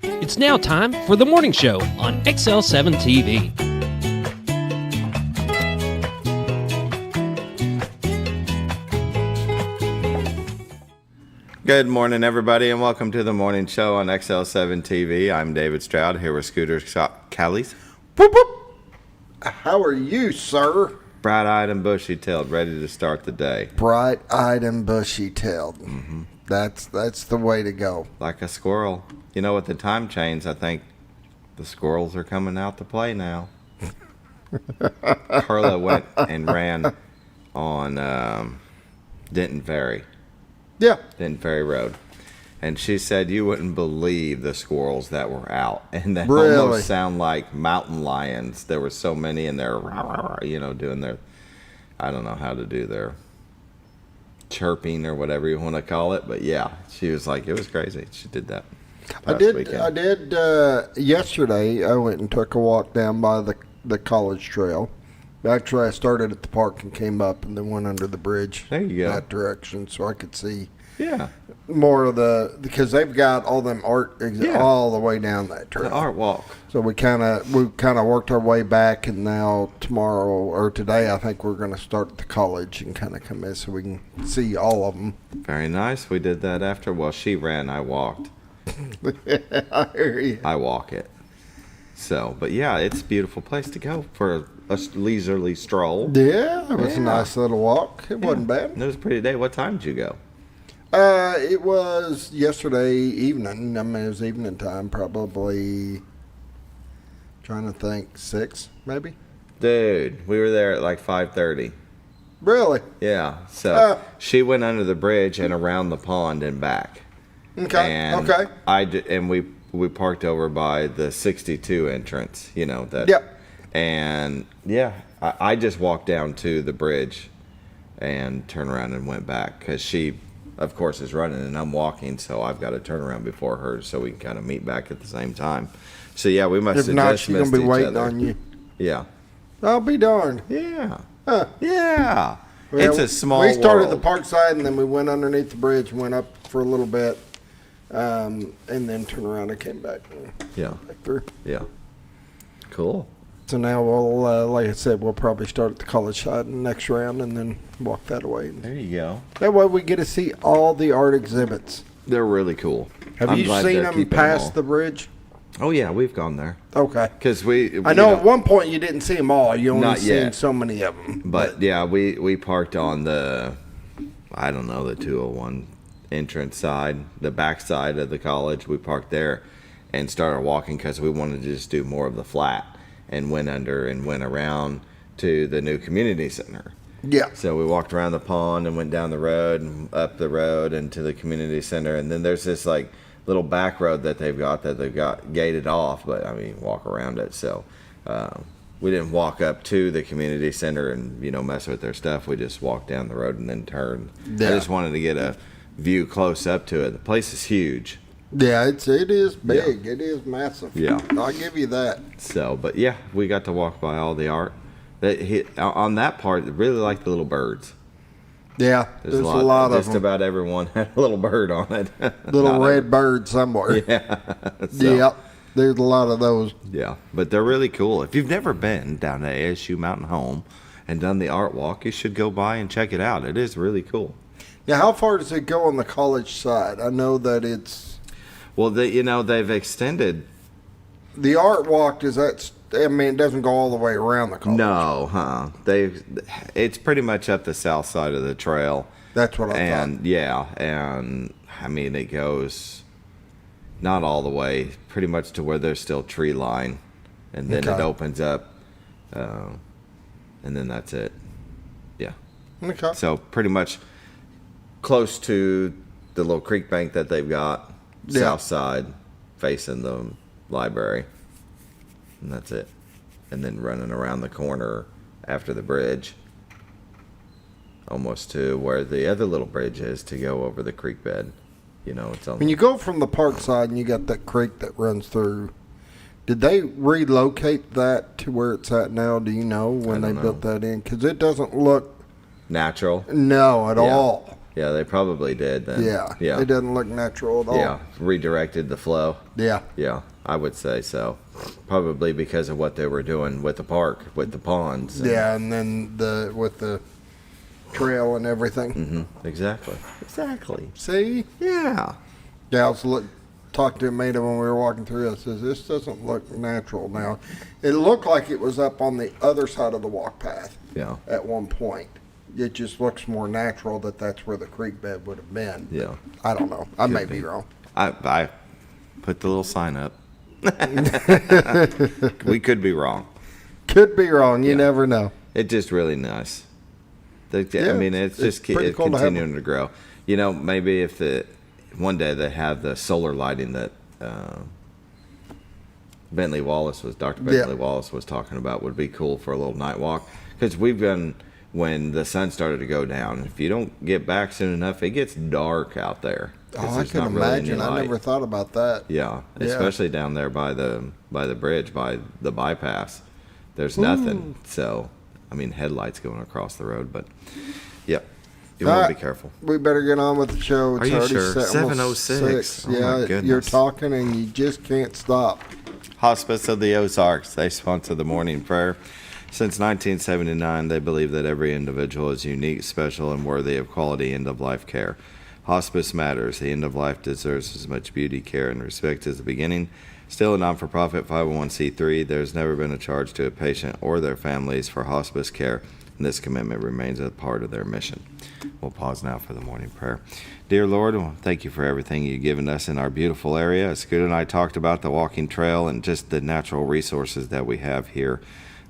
It's now time for the morning show on XL7-TV. Good morning, everybody, and welcome to the morning show on XL7-TV. I'm David Stroud, here with Scooter Callies. Whoop, whoop. How are you, sir? Bright-eyed and bushy-tailed, ready to start the day. Bright-eyed and bushy-tailed. Mm-hmm. That's the way to go. Like a squirrel. You know, with the time change, I think the squirrels are coming out to play now. Carla went and ran on Denton Ferry. Yeah. Denton Ferry Road. And she said you wouldn't believe the squirrels that were out. And they really? Almost sound like mountain lions. There were so many in there, you know, doing their, I don't know how to do their chirping or whatever you want to call it. But yeah, she was like, it was crazy. She did that. I did yesterday. I went and took a walk down by the college trail. Actually, I started at the park and came up and then went under the bridge. There you go. That direction, so I could see. Yeah. More of because they've got all them art all the way down that trail. The art walk. So we kind of worked our way back, and now tomorrow or today, I think we're going to start at the college and kind of come in so we can see all of them. Very nice. We did that after. Well, she ran, I walked. I hear you. I walk it. So, but yeah, it's a beautiful place to go for a leisurely stroll. Yeah, it was a nice little walk. It wasn't bad. It was a pretty day. What time did you go? It was yesterday evening. I mean, it was evening time, probably, trying to think, 6, maybe? Dude, we were there at like 5:30. Really? Yeah. So she went under the bridge and around the pond and back. Okay. And okay. We parked over by the 62 entrance, you know. That. Yep. And yeah, I just walked down to the bridge and turned around and went back because she, of course, is running and I'm walking, so I've got to turn around before her so we can kind of meet back at the same time. So yeah, we must have just missed each other. If not, she's going to be waiting on you. Yeah. I'll be darned. Yeah. Huh. Yeah. Well, it's a small We started world. The park side and then we went underneath the bridge, went up for a little bit, and then turned around and came back. Yeah. Back through. Yeah. Cool. So now we'll, like I said, we'll probably start at the college side in the next round and then walk that away. There you go. That way we get to see all the art exhibits. They're really cool. Have you seen them past the bridge? Oh yeah, we've gone there. Okay. Because I know at one point you didn't see them all. You only seen yet. so many of them. But yeah, we parked on the, I don't know, the 201 entrance side, the back side of the college. We parked there and started walking because we wanted to just do more of the flat, and went under and went around to the new community center. Yeah. So we walked around the pond and went down the road and up the road and to the community center. And then there's this like little back road that they've got gated off, but I mean, walk around it. So we didn't walk up to the community center and, you know, mess with their stuff. We just walked down the road and then turned. Yeah. I just wanted to get a view close up to it. The place is huge. Yeah, it is big. Yeah. It is massive. Yeah. I'll give you that. So, but yeah, we got to walk by all the art. On that part, I really like the little birds. Yeah, there's a lot of them. Just about everyone had a little bird on it. Little red bird somewhere. Yeah. Yep. There's a lot of those. Yeah, but they're really cool. If you've never been down to ASU Mountain Home and done the art walk, you should go by and check it out. It is really cool. Now, how far does it go on the college side? I know that it's... Well, they've extended... The art walk, it doesn't go all the way around the college. No, it's pretty much up the south side of the trail. That's what I thought. Yeah, and I mean, it goes not all the way, pretty much to where there's still tree line, and then it opens up, and then that's it. Yeah. Okay. So pretty much close to the little creek bank that they've got, south side, facing the library. And that's it. And then running around the corner after the bridge, almost to where the other little bridge is to go over the creek bed. You know, it's on. When you go from the park side and you got that creek that runs through, did they relocate that to where it's at now? Do you know when they built that in? Because it doesn't look natural. No, at all. Yeah, they probably did then. Yeah. Yeah. It doesn't look natural at all. Yeah, redirected the flow. Yeah. Yeah, I would say so. Probably because of what they were doing with the park, with the ponds. Yeah, and then with the trail and everything. Mm-hmm. Exactly. See? Yeah. Yeah, I was talked to a mate when we were walking through. I says, this doesn't look natural now. It looked like it was up on the other side of the walk path Yeah. at one point. It just looks more natural that's where the creek bed would have been. Yeah. I don't know. I may be wrong. I put the little sign up. We could be wrong. Could be wrong. You never know. It's just really nice. I mean, it's pretty cool to have continuing to grow. You know, maybe if one day they have the solar lighting that Dr. Bentley Wallace was talking about would be cool for a little night walk. Because we've been, when the sun started to go down, if you don't get back soon enough, it gets dark out there. Oh, I can imagine. I never thought about that. Yeah, especially down there by the bridge, by the bypass. There's nothing. So, I mean, headlights going across the road, but yeah, you want to be careful. We better get on with the show. It's Are you already sure? 7:06. Oh, my goodness. You're talking and you just can't stop. Hospice of the Ozarks, they sponsor the morning prayer. Since 1979, they believe that every individual is unique, special, and worthy of quality end-of-life care. Hospice matters. The end of life deserves as much beauty, care, and respect as the beginning. Still a non-for-profit 501c3, there's never been a charge to a patient or their families for hospice care, and this commitment remains a part of their mission. We'll pause now for the morning prayer. Dear Lord, thank you for everything you've given us in our beautiful area. Scooter and I talked about the walking trail and just the natural resources that we have here,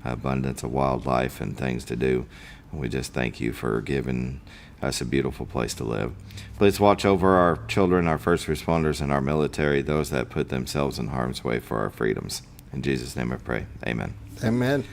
abundance of wildlife and things to do. And we just thank you for giving us a beautiful place to live. Please watch over our children, our first responders, and our military, those that put themselves in harm's way for our freedoms. In Jesus' name I pray. Amen. Amen.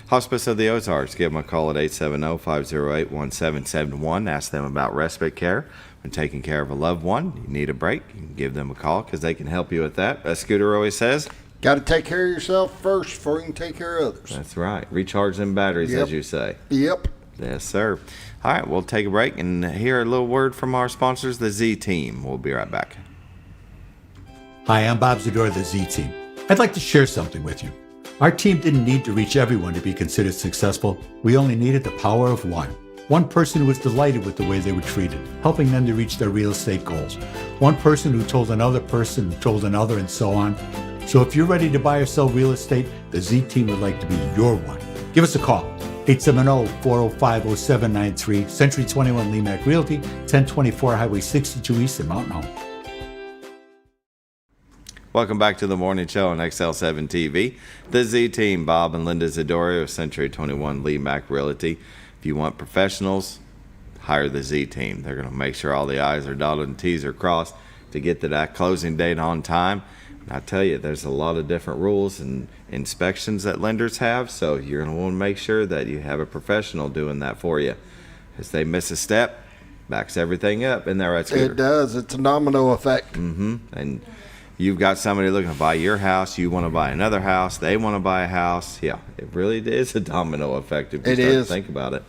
Hospice of the Ozarks. Give them a call at 870-508-1771. Ask them about respite care. When taking care of a loved one, you need a break, you can give them a call because they can help you with that. As Scooter always says, got to take care of yourself first before you can take care of others. That's right. Recharge them batteries, as you say. Yep. Yes, sir. All right, we'll take a break and hear a little word from our sponsors, the Z Team. We'll be right back. Hi, I'm Bob Zador of the Z Team. I'd like to share something with you. Our team didn't need to reach everyone to be considered successful. We only needed the power of one. One person who was delighted with the way they were treated, helping them to reach their real estate goals. One person who told another person who told another, and so on. So if you're ready to buy or sell real estate, the Z Team would like to be your one. Give us a call. 870-405-0793, Century 21 Lemac Realty, 1024 Highway 62 East in Mountain Home. Welcome back to the morning show on XL7-TV. The Z Team, Bob and Linda Zadori of Century 21 Lemac Realty. If you want professionals, hire the Z Team. They're going to make sure all the I's are dotted and T's are crossed to get to that closing date on time. I tell you, there's a lot of different rules and inspections that lenders have, so you're going to want to make sure that you have a professional doing that for you. If they miss a step, backs everything up in there at Scooter. It does. It's a domino effect. Mm-hmm. And you've got somebody looking to buy your house, you want to buy another house, they want to buy a house. Yeah, it really is a domino effect if you start to think about it.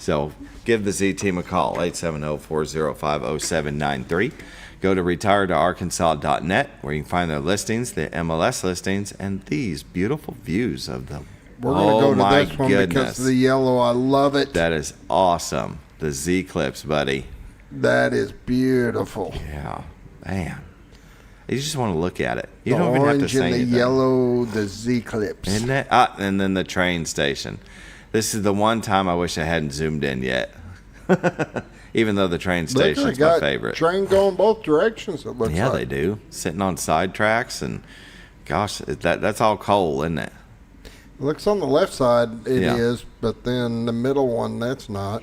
So give the Z Team a call, 870-405-0793. Go to retiredtoarkansas.net where you can find their listings, the MLS listings, and these beautiful views of them. We're going to go to this one because of the yellow. I love it. That is awesome. The Z Clips, buddy. That is beautiful. Yeah, man. You just want to look at it. You the don't even have to say orange and the anything. yellow, the Z Clips. Isn't it? And then the train station. This is the one time I wish I hadn't zoomed in yet. Even though the train station's my favorite. Train going both directions, it looks like. Yeah, they do. Sitting on side tracks, and gosh, that's all coal, isn't it? It looks on the left side, it is, but then the middle one, that's not.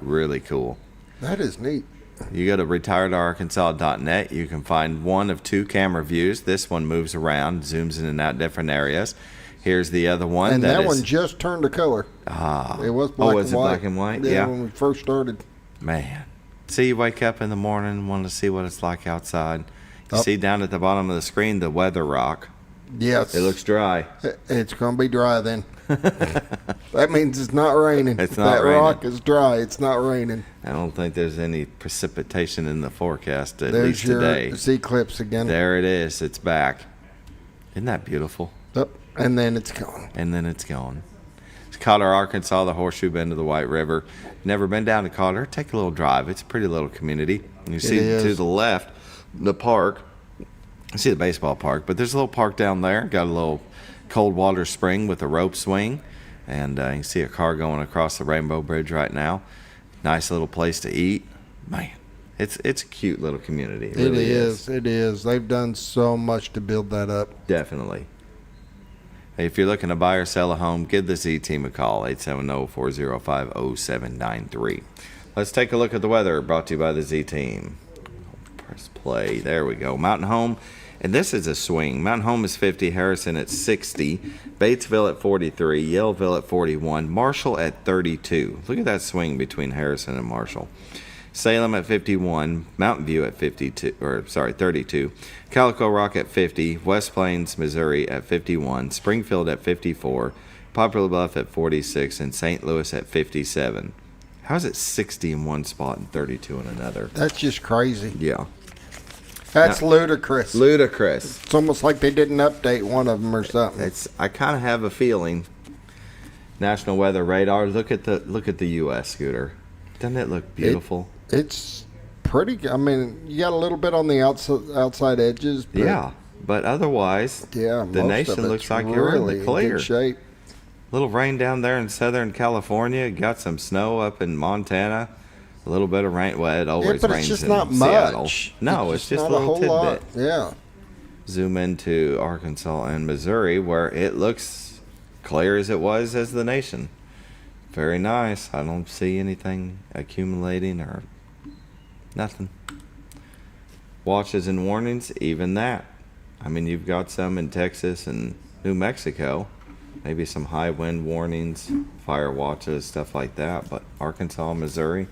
Really cool. That is neat. You go to retiredtoarkansas.net. You can find one of two camera views. This one moves around, zooms in and out different areas. Here's the other one. And that one just turned to color. Ah. It was black and white. Oh, was it black and white? Yeah. When we first started. Man. See, you wake up in the morning, want to see what it's like outside. You see down at the bottom of the screen the weather rock. Yes. It looks dry. It's going to be dry then. That means it's not raining. It's If not that raining. rock is dry, it's not raining. I don't think there's any precipitation in the forecast, at There's least your today. eclipse again. There it is. It's back. Isn't that beautiful? Yep. And then it's gone. And then it's gone. It's Cotter, Arkansas, the horseshoe bend of the White River. Never been down to Cotter? Take a little drive. It's a pretty little community. You see is. to the left, the park. You see the baseball park, but there's a little park down there. Got a little cold water spring with a rope swing. And you can see a car going across the Rainbow Bridge right now. Nice little place to eat. Man, it's a cute little community. It really is. It is. They've done so much to build that up. Definitely. Hey, if you're looking to buy or sell a home, give the Z Team a call, 870-405-0793. Let's take a look at the weather, brought to you by the Z Team. Press play. There we go. Mountain Home, and this is a swing. Mountain Home is 50, Harrison at 60, Batesville at 43, Yellville at 41, Marshall at 32. Look at that swing between Harrison and Marshall. Salem at 51, Mountain View at 32, Calico Rock at 50, West Plains, Missouri at 51, Springfield at 54, Poplar Bluff at 46, and St. Louis at 57. How is it 60 in one spot and 32 in another? That's just crazy. Yeah. That's ludicrous. Ludicrous. It's almost like they didn't update one of them or something. I kind of have a feeling. National Weather Radar. Look at the U.S. Scooter. Doesn't it look beautiful? It's pretty. I mean, you got a little bit on the outside edges. But Yeah, but otherwise, yeah, the most nation of it's looks like you're in really the clear. good shape. Little rain down there in Southern California. Got some snow up in Montana. A little bit of rain. Well, it always but rains it's just in not Seattle. much. No, it's just not a little whole lot. tidbit. Yeah. Zoom into Arkansas and Missouri, where it looks clear as it was as the nation. Very nice. I don't see anything accumulating or nothing. Watches and warnings, even that. I mean, you've got some in Texas and New Mexico. Maybe some high wind warnings, fire watches, stuff like that. But Arkansas, Missouri,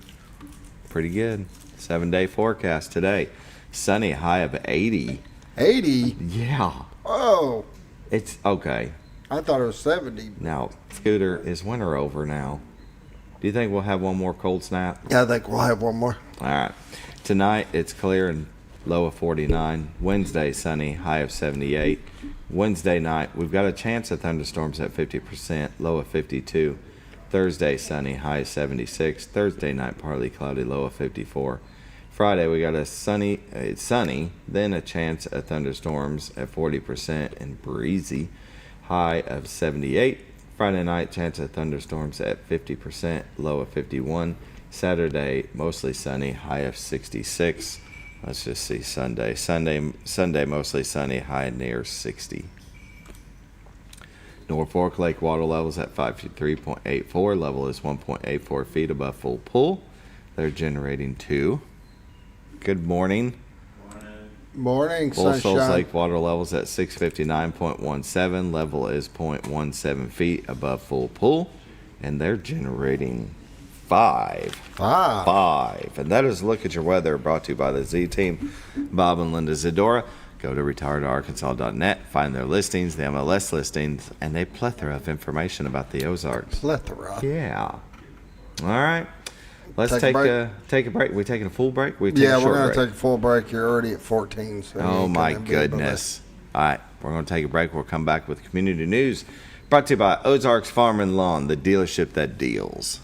pretty good. 7-day forecast today. Sunny, high of 80. 80. Yeah. Oh, It's okay. I thought it was 70. Now, Scooter, is winter over now? Do you think we'll have one more cold snap? Yeah, I think we'll have one more. All right. Tonight, it's clear and low of 49. Wednesday, sunny, high of 78. Wednesday night, we've got a chance of thunderstorms at 50%, low of 52. Thursday, sunny, high of 76. Thursday night, partly cloudy, low of 54. Friday, we got it's sunny, then a chance of thunderstorms at 40% and breezy, high of 78. Friday night, chance of thunderstorms at 50%, low of 51. Saturday, mostly sunny, high of 66. Let's just see Sunday. Sunday, mostly sunny, high near 60. Norfolk Lake water levels at 53.84. Level is 1.84 feet above full pool. They're generating 2. Good morning. Morning, Bull Shoals sunshine. Lake water levels at 659.17. Level is 0.17 feet above full pool. And they're generating 5. 5. And that is a look at your weather, brought to you by the Z Team. Bob and Linda Zadora. Go to retiredarkansas.net, find their listings, the MLS listings, and a plethora of information about the Ozarks. Plethora. Yeah. All right. Let's Take a take a break. We taking a full break? Yeah, we're going to take a full break. You're already at 14. So Oh, my goodness. All right. We're going to take a break. We'll come back with community news. Brought to you by Ozarks Farm and Lawn, the dealership that deals.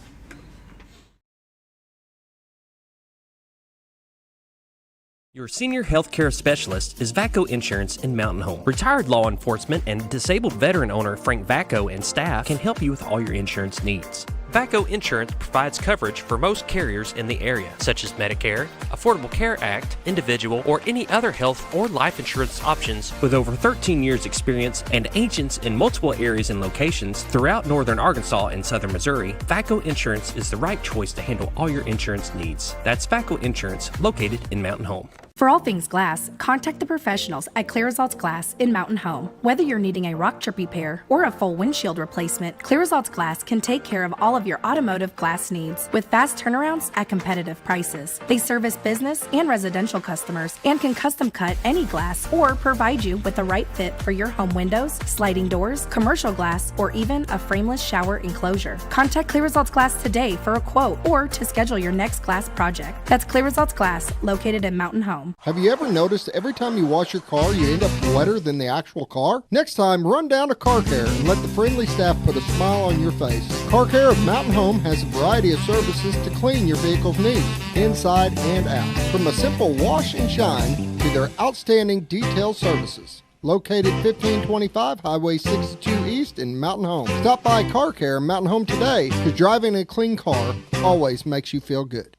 Your senior healthcare specialist is VACO Insurance in Mountain Home. Retired law enforcement and disabled veteran owner Frank VACO and staff can help you with all your insurance needs. VACO Insurance provides coverage for most carriers in the area, such as Medicare, Affordable Care Act, individual, or any other health or life insurance options. With over 13 years experience and agents in multiple areas and locations throughout northern Arkansas and southern Missouri, VACO Insurance is the right choice to handle all your insurance needs. That's VACO Insurance, located in Mountain Home. For all things glass, contact the professionals at Clear Results Glass in Mountain Home. Whether you're needing a rock chip repair or a full windshield replacement, Clear Results Glass can take care of all of your automotive glass needs with fast turnarounds at competitive prices. They service business and residential customers and can custom cut any glass or provide you with the right fit for your home windows, sliding doors, commercial glass, or even a frameless shower enclosure. Contact Clear Results Glass today for a quote or to schedule your next glass project. That's Clear Results Glass, located in Mountain Home. Have you ever noticed every time you wash your car, you end up wetter than the actual car? Next time, run down to Car Care and let the friendly staff put a smile on your face. Car Care of Mountain Home has a variety of services to clean your vehicle's needs, inside and out. From a simple wash and shine to their outstanding detailed services. Located 1525 Highway 62 East in Mountain Home. Stop by Car Care in Mountain Home today, because driving a clean car always makes you feel good.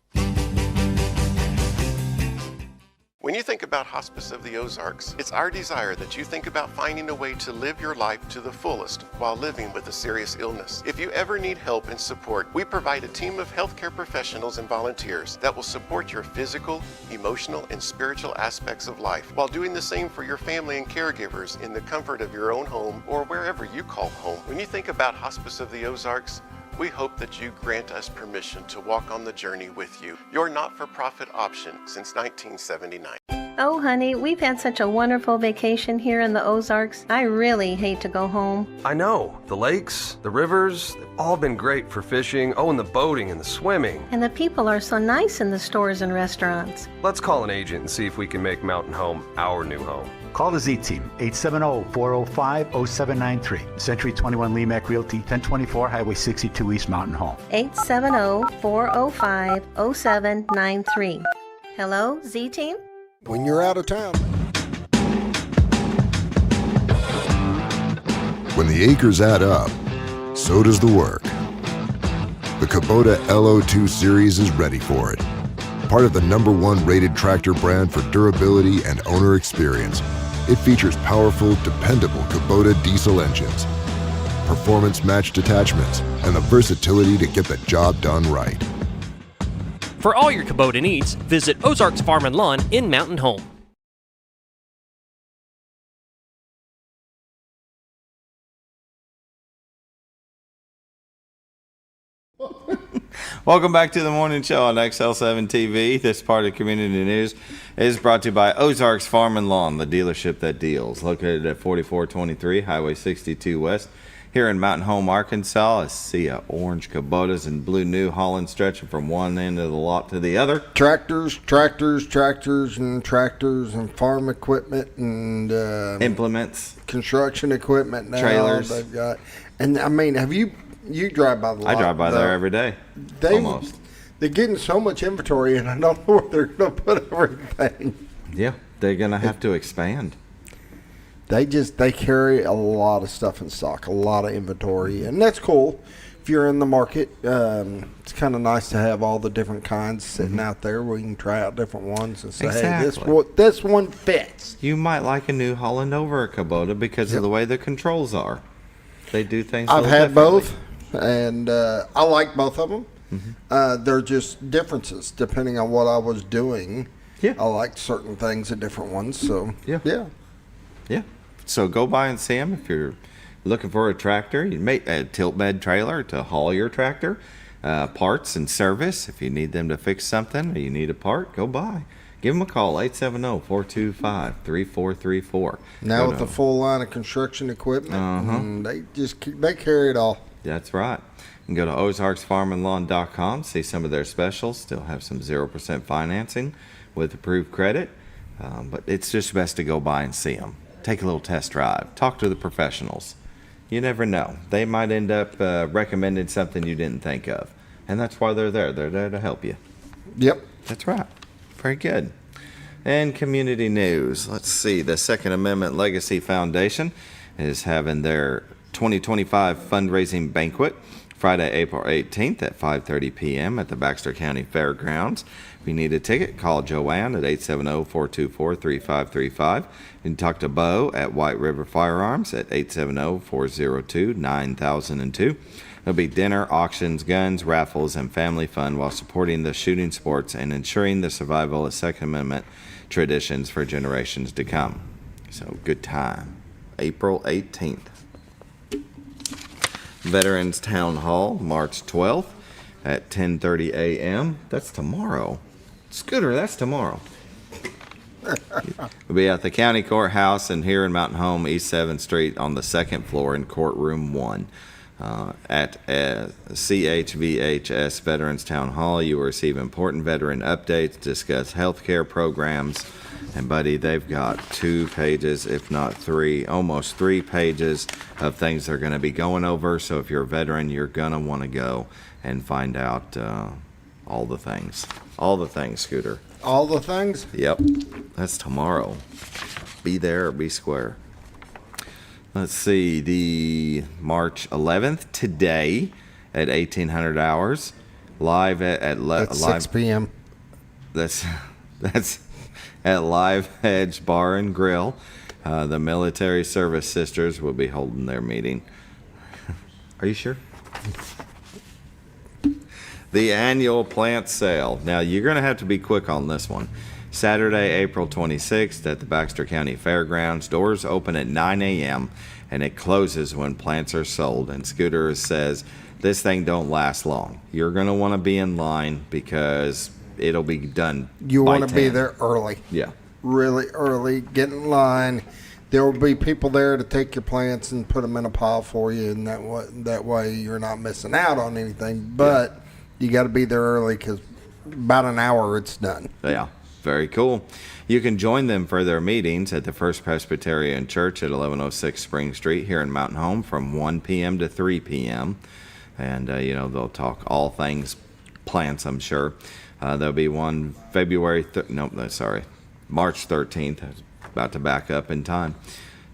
When you think about Hospice of the Ozarks, it's our desire that you think about finding a way to live your life to the fullest while living with a serious illness. If you ever need help and support, we provide a team of healthcare professionals and volunteers that will support your physical, emotional, and spiritual aspects of life while doing the same for your family and caregivers in the comfort of your own home or wherever you call home. When you think about Hospice of the Ozarks, we hope that you grant us permission to walk on the journey with you. Your not-for-profit option since 1979. Oh, honey, we've had such a wonderful vacation here in the Ozarks. I really hate to go home. I know. The lakes, the rivers, they've all been great for fishing. Oh, and the boating and the swimming. And the people are so nice in the stores and restaurants. Let's call an agent and see if we can make Mountain Home our new home. Call the Z-Team, 870-405-0793. Century 21 Lemac Realty, 1024 Highway 62 East Mountain Home. 870-405-0793. Hello, Z-Team? When you're out of town. When the acres add up, so does the work. The Kubota LO2 Series is ready for it. Part of the #1 rated tractor brand for durability and owner experience, it features powerful, dependable Kubota diesel engines, performance-matched attachments, and the versatility to get the job done right. For all your Kubota needs, visit Ozarks Farm and Lawn in Mountain Home. Welcome back to the morning show on XL7-TV. This part of community news is brought to you by Ozarks Farm and Lawn, the dealership that deals. Located at 4423 Highway 62 West here in Mountain Home, Arkansas. I see orange Kubotas and blue New Holland stretching from one end of the lot to the other. Tractors, and farm equipment and implements, construction equipment now. Trailers. They've got, and I mean, you drive by the lot? I drive by there every day. Almost. They're getting so much inventory, and I don't know where they're going to put everything. Yeah, they're going to have to expand. They carry a lot of stuff in stock, a lot of inventory, and that's cool. If you're in the market, it's kind of nice to have all the different kinds sitting out there where you can try out different ones and say, exactly. Hey, this one fits. You might like a New Holland over a Kubota because of the way the controls are. They do things I've had both, and I like both of them. Mm-hmm. They're just differences depending on what I was doing. Yeah. I liked certain things at different ones, so yeah. So go by and see them if you're looking for a tractor. You make a tilt bed trailer to haul your tractor, parts and service. If you need them to fix something or you need a part, go by. Give them a call, 870-425-3434. Now with the full line of construction equipment, they carry it all. That's right. You can go to ozarksfarmandlawn.com, see some of their specials. Still have some 0% financing with approved credit. But it's just best to go by and see them. Take a little test drive. Talk to the professionals. You never know. They might end up recommending something you didn't think of. And that's why they're there. They're there to help you. Yep. That's right. Very good. And community news. Let's see. The Second Amendment Legacy Foundation is having their 2025 fundraising banquet Friday, April 18th at 5:30 p.m. at the Baxter County Fairgrounds. If you need a ticket, call Joanne at 870-424-3535. You can talk to Bo at White River Firearms at 870-402-9002. There'll be dinner, auctions, guns, raffles, and family fun while supporting the shooting sports and ensuring the survival of Second Amendment traditions for generations to come. So good time. April 18th. Veterans Town Hall, March 12th at 10:30 a.m. That's tomorrow. Scooter, that's tomorrow. We'll be at the county courthouse and here in Mountain Home, East 7th Street on the second floor in courtroom 1. At CHVHS Veterans Town Hall, you will receive important veteran updates, discuss healthcare programs, and buddy, they've got 2 pages, if not 3, almost 3 pages of things they're going to be going over. So if you're a veteran, you're going to want to go and find out all the things. All the things, Scooter. All the things? Yep. That's tomorrow. Be there or be square. Let's see, the March 11th, today at 1800 hours, live at 6 p.m. That's at Live Edge Bar and Grill. The Military Service Sisters will be holding their meeting. Are you sure? The annual plant sale. Now, you're going to have to be quick on this one. Saturday, April 26th at the Baxter County Fairgrounds. Doors open at 9 a.m. and it closes when plants are sold. And Scooter says this thing don't last long. You're going to want to be in line because it'll be done. You want to 10. be there early. Yeah. Really early. Get in line. There will be people there to take your plants and put them in a pile for you, and that way you're not missing out on anything. But you got to be there early because about an hour it's done. Yeah. Very cool. You can join them for their meetings at the First Presbyterian Church at 1106 Spring Street here in Mountain Home from 1 p.m. to 3 p.m. And, they'll talk all things plants, I'm sure. There'll be one March 13th. I was about to back up in time.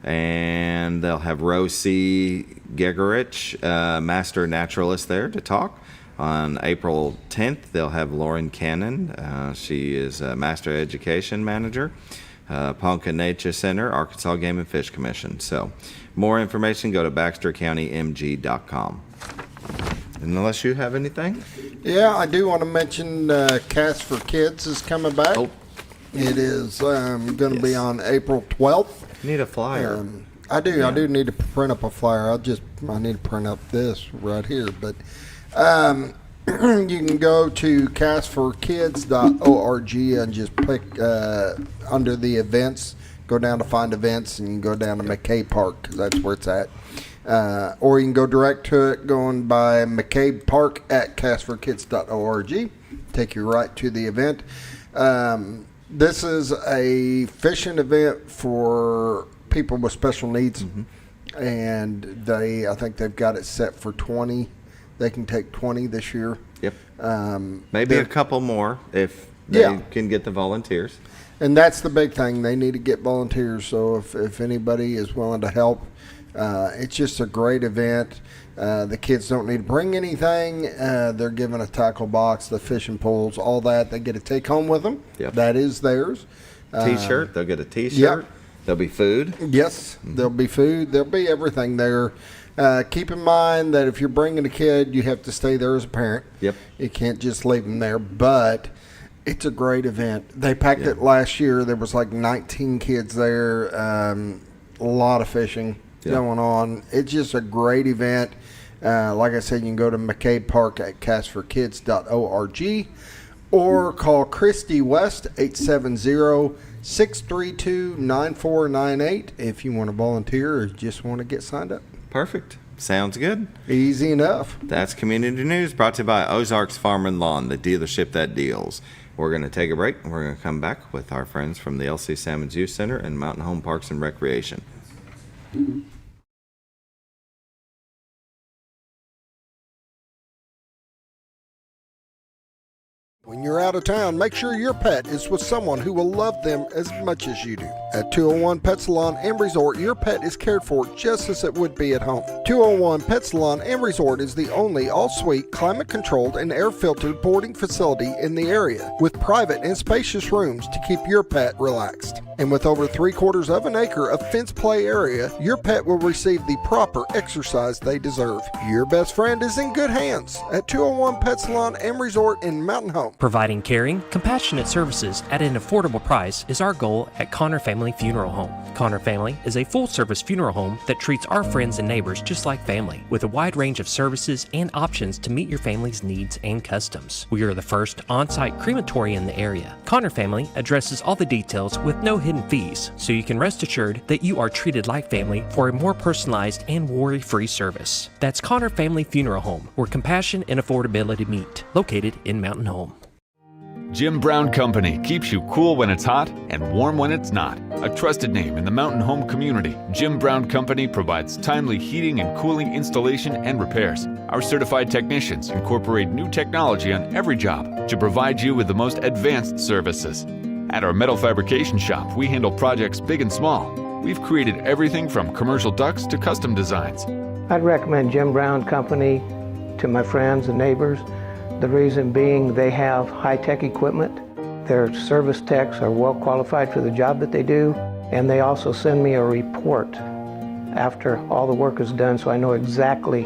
And they'll have Rosie Gegerich, Master Naturalist, there to talk. On April 10th, they'll have Lauren Cannon. She is a Master Education Manager, Ponca Nature Center, Arkansas Game and Fish Commission. So, more information, go to BaxterCountyMG.com. Unless you have anything? Yeah, I do want to mention Cast for Kids is coming back. Oh. It is going to be on April 12th. You need a flyer. I do. Yeah. I do need to print up a flyer. I need to print up this right here, but. You can go to castforkids.org and just click under the events, go down to find events, and you can go down to McCabe Park because that's where it's at. Or you can go direct to it going by McCabe Park at castforkids.org. Take you right to the event. This is a fishing event for people with special needs, and I think they've got it set for 20. They can take 20 this year. Yep. Maybe a couple more if they can get the volunteers. And that's the big thing. They need to get volunteers. So if anybody is willing to help, it's just a great event. The kids don't need to bring anything. They're given a tackle box, the fishing poles, all that. They get to take home with them. Yep. That is theirs. T-shirt. They'll get a T-shirt. Yep. There'll be food. Yes. There'll be food. There'll be everything there. Keep in mind that if you're bringing a kid, you have to stay there as a parent. Yep. You can't just leave them there. But it's a great event. They packed it last year. There was like 19 kids there. A lot of fishing going on. It's just a great event. Like I said, you can go to McCabe Park at castforkids.org or call Christy West 870-632-9498 if you want to volunteer or just want to get signed up. Perfect. Sounds good. Easy enough. That's Community News brought to you by Ozarks Farm and Lawn, the dealership that deals. We're going to take a break, and we're going to come back with our friends from the LC Sammons Youth Center and Mountain Home Parks and Recreation. When and you're out of town, make sure your pet is with someone who will love them as much as you do. At 201 Pet Salon and Resort, your pet is cared for just as it would be at home. 201 Pet Salon and Resort is the only all-suite, climate-controlled, and air-filtered boarding facility in the area, with private and spacious rooms to keep your pet relaxed. And with over 3/4 of an acre of fenced play area, your pet will receive the proper exercise they deserve. Your best friend is in good hands at 201 Pet Salon and Resort in Mountain Home. Providing caring, compassionate services at an affordable price is our goal at Connor Family Funeral Home. Connor Family is a full-service funeral home that treats our friends and neighbors just like family, with a wide range of services and options to meet your family's needs and customs. We are the first on-site crematory in the area. Connor Family addresses all the details with no hidden fees, so you can rest assured that you are treated like family for a more personalized and worry-free service. That's Connor Family Funeral Home, where compassion and affordability meet, located in Mountain Home. Jim Brown Company keeps you cool when it's hot and warm when it's not. A trusted name in the Mountain Home community, Jim Brown Company provides timely heating and cooling installation and repairs. Our certified technicians incorporate new technology on every job to provide you with the most advanced services. At our metal fabrication shop, we handle projects big and small. We've created everything from commercial ducts to custom designs. I'd recommend Jim Brown Company to my friends and neighbors. The reason being they have high-tech equipment. Their service techs are well qualified for the job that they do, and they also send me a report after all the work is done so I know exactly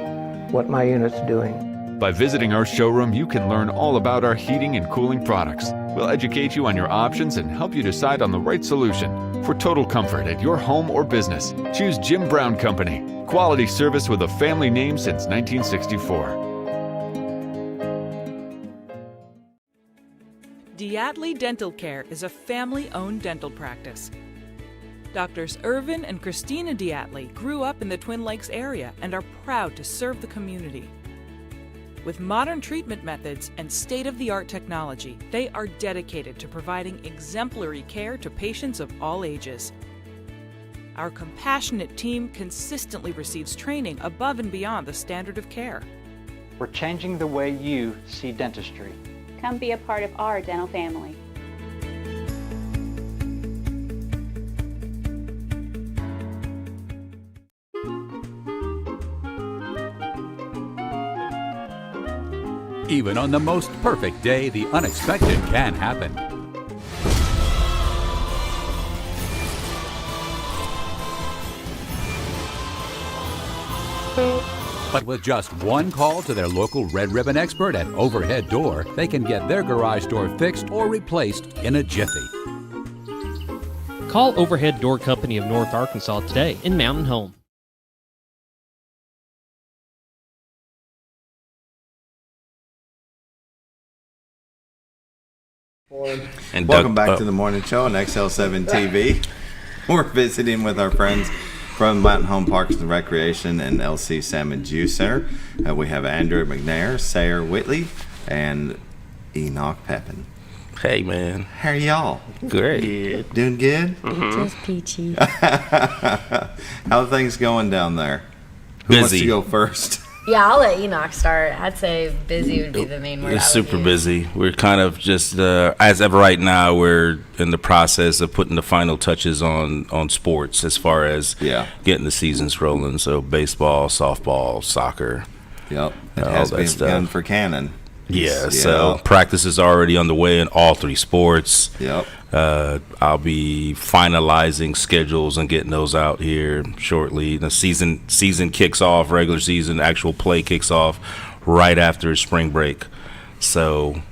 what my unit's doing. By visiting our showroom, you can learn all about our heating and cooling products. We'll educate you on your options and help you decide on the right solution. For total comfort at your home or business, choose Jim Brown Company. Quality service with a family name since 1964. Whiteley Dental Care is a family-owned dental practice. Doctors Irvin and Christina Whiteley grew up in the Twin Lakes area and are proud to serve the community. With modern treatment methods and state-of-the-art technology, they are dedicated to providing exemplary care to patients of all ages. Our compassionate team consistently receives training above and beyond the standard of care. We're changing the way you see dentistry. Come be a part of our dental family. Even on the most perfect day, the unexpected can happen. But with just one call to their local Red Ribbon expert at Overhead Door, they can get their garage door fixed or replaced in a jiffy. Call Overhead Door Company of North Arkansas today in Mountain Home. And welcome back to the morning show on XL7-TV. We're visiting with our friends from Mountain Home Parks and Recreation and LC Salmon Juice Center. We have Andrew McNair, Sayre Whiteley, and Enoch Pepin. Hey, man. How are y'all? Great. Yeah. Doing good? Mm-hmm. Just peachy. How are things going down there? Who wants to go first? Yeah, I'll let Enoch start. I'd say busy would be the main word. It's super busy. We're kind of just, as of right now, we're in the process of putting the final touches on sports as far as getting the seasons rolling. So baseball, softball, soccer. Yep. It has been begun for Cannon. Yeah, so practice is already underway in all three sports. Yep. I'll be finalizing schedules and getting those out here shortly. The season kicks off, regular season, actual play kicks off right after spring break. So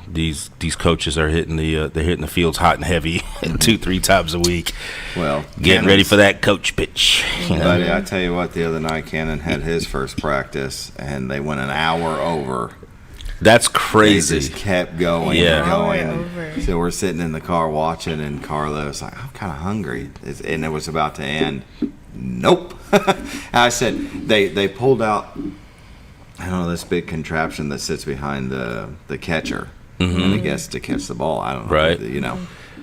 these coaches are hitting the fields hot and heavy 2-3 times a week. Well, getting ready for that coach pitch. Buddy, I tell you what, the other night Cannon had his first practice and they went an hour over. That's crazy. They just kept going and going. So we're sitting in the car watching, and Carlos like, I'm kind of hungry, and it was about to end. Nope. I said they pulled out, I don't know, this big contraption that sits behind the catcher, and I guess to catch the ball. I don't know, right?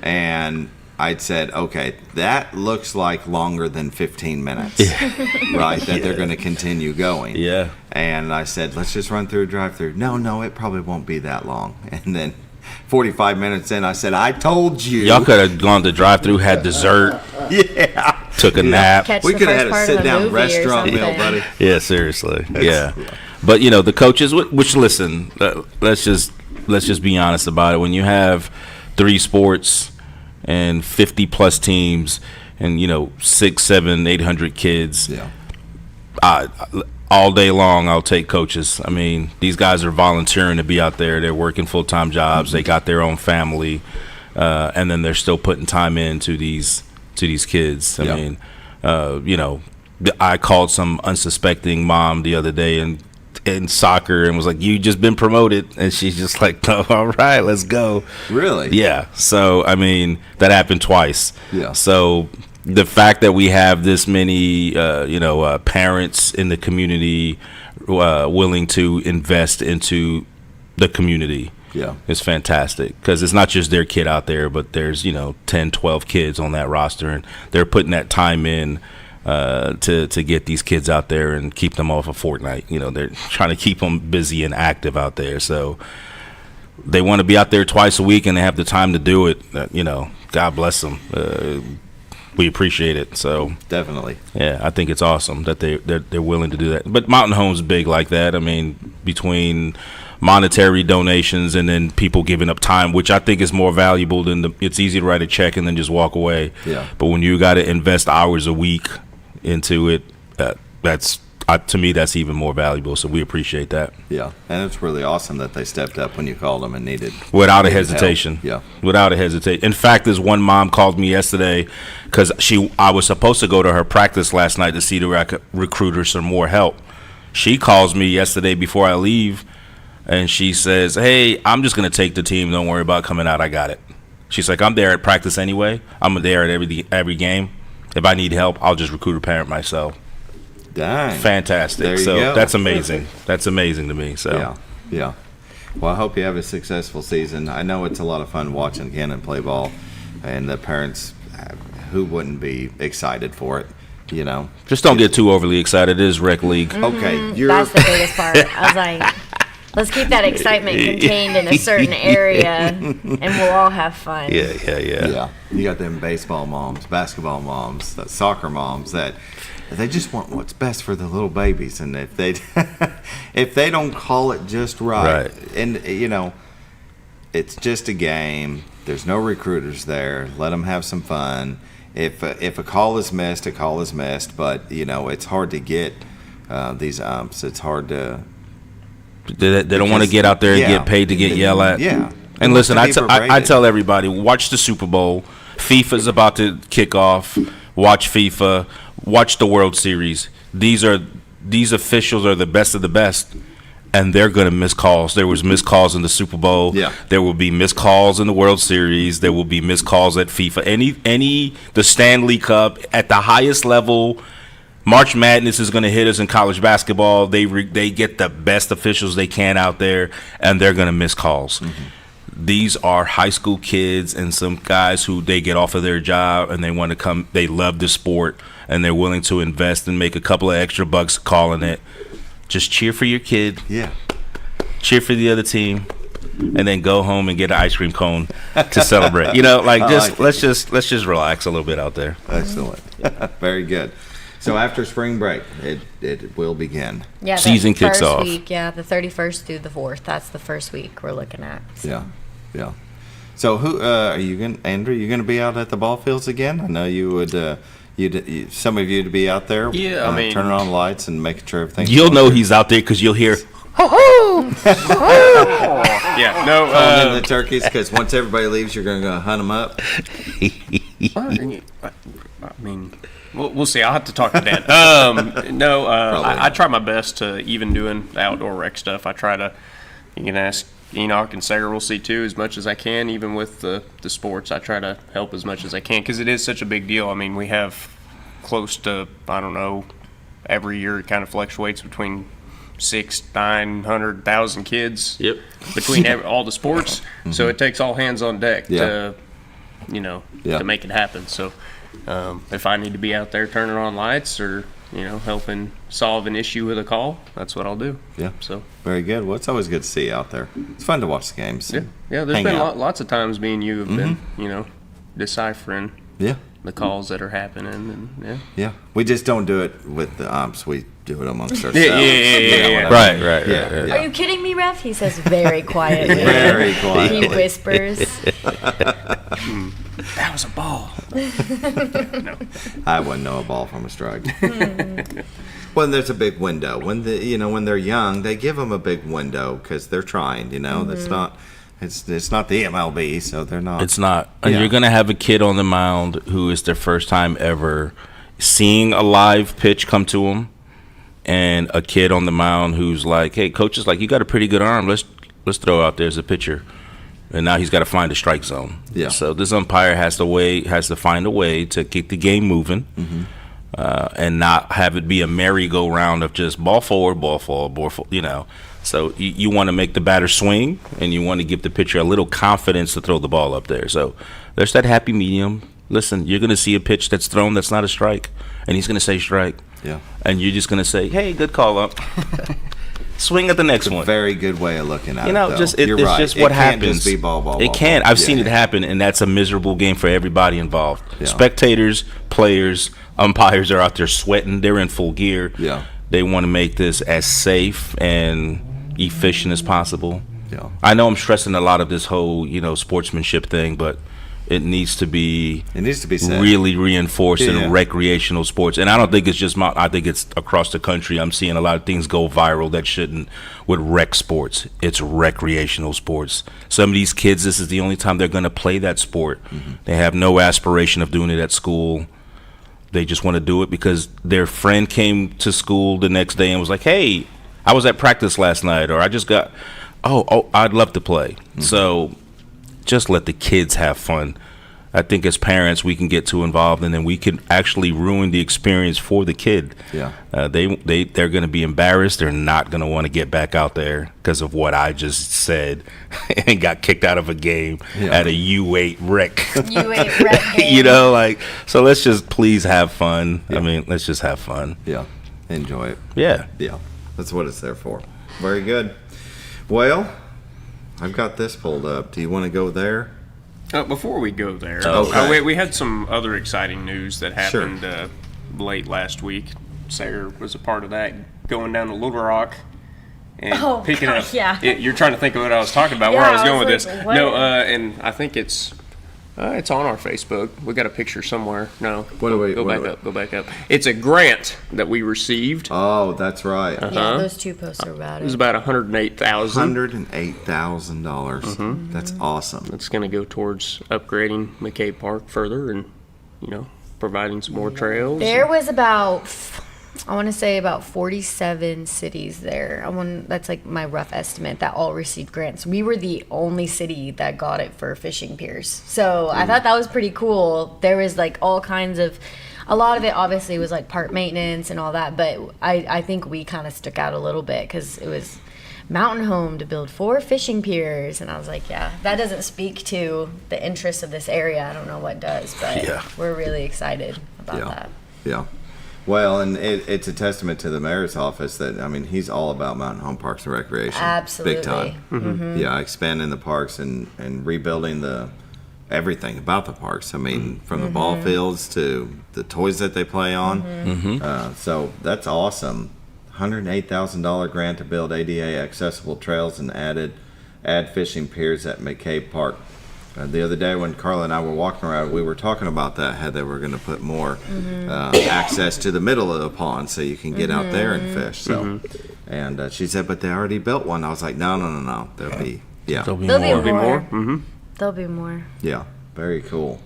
And I'd said, okay, that looks like longer than 15 minutes, right? That they're going to continue going. Yeah. And I said, let's just run through a drive-through. No, it probably won't be that long. And then 45 minutes in, I said, I told you. Y'all could have gone to drive-through, had dessert. Yeah. Took a nap. We could have had a sit-down restaurant meal, buddy. Yeah, seriously. Yeah. But, the coaches, which listen, let's just be honest about it. When you have 3 sports and 50-plus teams and, 600, 700, 800 kids, all day long I'll take coaches. I mean, these guys are volunteering to be out there. They're working full-time jobs. They got their own family, and then they're still putting time into these kids. I mean, I called some unsuspecting mom the other day in soccer and was like, "You just been promoted," and she's just like, "Oh, all right, let's go." Really? Yeah. So I mean, that happened twice. Yeah. So the fact that we have this many, parents in the community willing to invest into the community, is fantastic, because it's not just their kid out there, but there's 10, 12 kids on that roster, and they're putting that time in to get these kids out there and keep them off of Fortnite. They're trying to keep them busy and active out there, so they want to be out there twice a week and they have the time to do it. God bless them. We appreciate it. So definitely, yeah, I think it's awesome that they're willing to do that. But Mountain Home's big like that. I mean, between monetary donations and then people giving up time, which I think is more valuable than it's easy to write a check and then just walk away. Yeah. But when you got to invest hours a week into it, to me, that's even more valuable. So we appreciate that. Yeah, and it's really awesome that they stepped up when you called them and needed without a hesitation. Help. Yeah, without a hesitation. In fact, there's one mom called me yesterday because I was supposed to go to her practice last night to see where I could recruit her some more help. She calls me yesterday before I leave, and she says, "Hey, I'm just gonna take the team. Don't worry about coming out. I got it." She's like, "I'm there at practice anyway. I'm there at every game. If I need help, I'll just recruit a parent myself." Dang. Fantastic. There you So go. that's amazing. That's amazing to me. So yeah. Well, I hope you have a successful season. I know it's a lot of fun watching Cannon play ball, and the parents, who wouldn't be excited for it, Just don't get too overly excited. It is rec league. Okay, that's the biggest part. I was like, let's keep that excitement contained in a certain area, and we'll all have fun. Yeah. You got them baseball moms, basketball moms, soccer moms that they just want what's best for the little babies, and if they don't call it just right, and it's just a game. There's no recruiters there. Let them have some fun. If a call is missed, a call is missed. But it's hard to get these umps. It's hard to. They don't want to get out there and get paid to get yelled at. Yeah. And listen, I tell everybody, watch the Super Bowl. FIFA's about to kick off. Watch FIFA. Watch the World Series. These officials are the best of the best, and they're going to miss calls. There was missed calls in the Super Bowl. Yeah. There will be missed calls in the World Series. There will be missed calls at FIFA. The Stanley Cup at the highest level. March Madness is going to hit us in college basketball. They get the best officials they can out there, and they're going to miss calls. Mm-hmm. These are high school kids and some guys who they get off of their job and they want to come. They love the sport and they're willing to invest and make a couple of extra bucks calling it. Just cheer for your kid. Yeah. Cheer for the other team, and then go home and get an ice cream cone to celebrate. Let's just relax a little bit out there. Excellent. Very good. So after spring break, it will begin. Yeah, season kicks off. Week, the 31st through the 4th. That's the first week we're looking at. So. Yeah. So who are you going, Andrew? You going to be out at the ball fields again? I know you would. Some of you to be out there. Yeah, I mean, turning on lights and making sure everything. You'll know he's out there because you'll hear. Yeah, no. In the turkeys, because once everybody leaves, you're going to go hunt them up. I mean, we'll see. I'll have to talk to Dan. I try my best to, even doing the outdoor rec stuff, I try to, you can ask Enoch and Sayre will see too, as much as I can, even with the sports. I try to help as much as I can because it is such a big deal. I mean, we have close to, I don't know, every year it kind of fluctuates between 900,000 kids between all the sports. Mm-hmm. So it takes all hands on deck to make it happen. So If I need to be out there turning on lights or helping solve an issue with a call, that's what I'll do. Yeah. So very good. Well, it's always good to see you out there. It's fun to watch the games. Yeah. There's been lots of times me and you have been, deciphering. Yeah. The calls that are happening, and yeah. We just don't do it with the umps. We do it amongst ourselves. Yeah. Right. Are you kidding me, Ref? He says very quietly. Very quietly. He whispers. That was a ball. No. I wouldn't know a ball from a strike. Well, there's a big window. When when they're young, they give them a big window because they're trying. That's not. It's not the MLB, so they're not. It's not. And you're going to have a kid on the mound who is their first time ever seeing a live pitch come to him, and a kid on the mound who's like, "Hey, coach is like, you got a pretty good arm. Let's throw out there as a pitcher." And now he's got to find a strike zone. Yeah. So this umpire has to find a way to keep the game moving, and not have it be a merry-go-round of just ball forward, ball forward, ball forward. So you want to make the batter swing, and you want to give the pitcher a little confidence to throw the ball up there. So there's that happy medium. Listen, you're going to see a pitch that's thrown that's not a strike, and he's going to say strike. Yeah. And you're just going to say, hey, good call up. Swing at the next one. Very good way of looking at it. You're right. It's just what happens. It can't just be ball. It can. I've seen it happen, and that's a miserable game for everybody involved. Yeah. Spectators, players, umpires are out there sweating. They're in full gear. Yeah. They want to make this as safe and efficient as possible. Yeah. I know I'm stressing a lot of this whole, sportsmanship thing, but it needs to be said. Really reinforced in recreational sports. And I don't think it's just I think it's across the country. I'm seeing a lot of things go viral that shouldn't with rec sports. It's recreational sports. Some of these kids, this is the only time they're going to play that sport. They have no aspiration of doing it at school. They just want to do it because their friend came to school the next day and was like, hey, I was at practice last night, or I just got, I'd love to play. So just let the kids have fun. I think as parents, we can get too involved, and then we can actually ruin the experience for the kid. Yeah. They're going to be embarrassed. They're not going to want to get back out there because of what I just said and got kicked out of a game at a U8 rec. U8 rec game. So let's just please have fun. Yeah. I mean, let's just have fun. Yeah. Enjoy it. Yeah. Yeah. That's what it's there for. Very good. Well, I've got this pulled up. Do you want to go there? Before we go there, we had some other exciting news that happened late last week. Sayre was a part of that, going down to Little Rock and picking up. Yeah. You're trying to think of what I was talking about, where I was going with this. What? No, and I think it's on our Facebook. We got a picture somewhere. No, go back up. It's a grant that we received. Oh, that's right. Yeah, those two posts are about it. It was about $108,000. $108,000. That's awesome. It's going to go towards upgrading McCabe Park further and, providing some more trails. There was about 47 cities there. That's like my rough estimate that all received grants. We were the only city that got it for fishing piers. So I thought that was pretty cool. There was like all kinds of, a lot of it obviously was like park maintenance and all that, but I think we kind of stuck out a little bit because it was Mountain Home to build 4 fishing piers, and I was like, yeah, that doesn't speak to the interest of this area. I don't know what does, but we're really excited about that. Yeah. Well, and it's a testament to the mayor's office that, he's all about Mountain Home Parks and Recreation. Absolutely. Big time. Mm-hmm. Yeah, expanding the parks and rebuilding everything about the parks. From the ball fields to the toys that they play on. So that's awesome. $108,000 grant to build ADA accessible trails and add fishing piers at McCabe Park. The other day when Carla and I were walking around, we were talking about that, how they were going to put more access to the middle of the pond so you can get out there and fish. So, and she said, but they already built one. I was like, no. There'll be more. There'll be more. Yeah, very cool.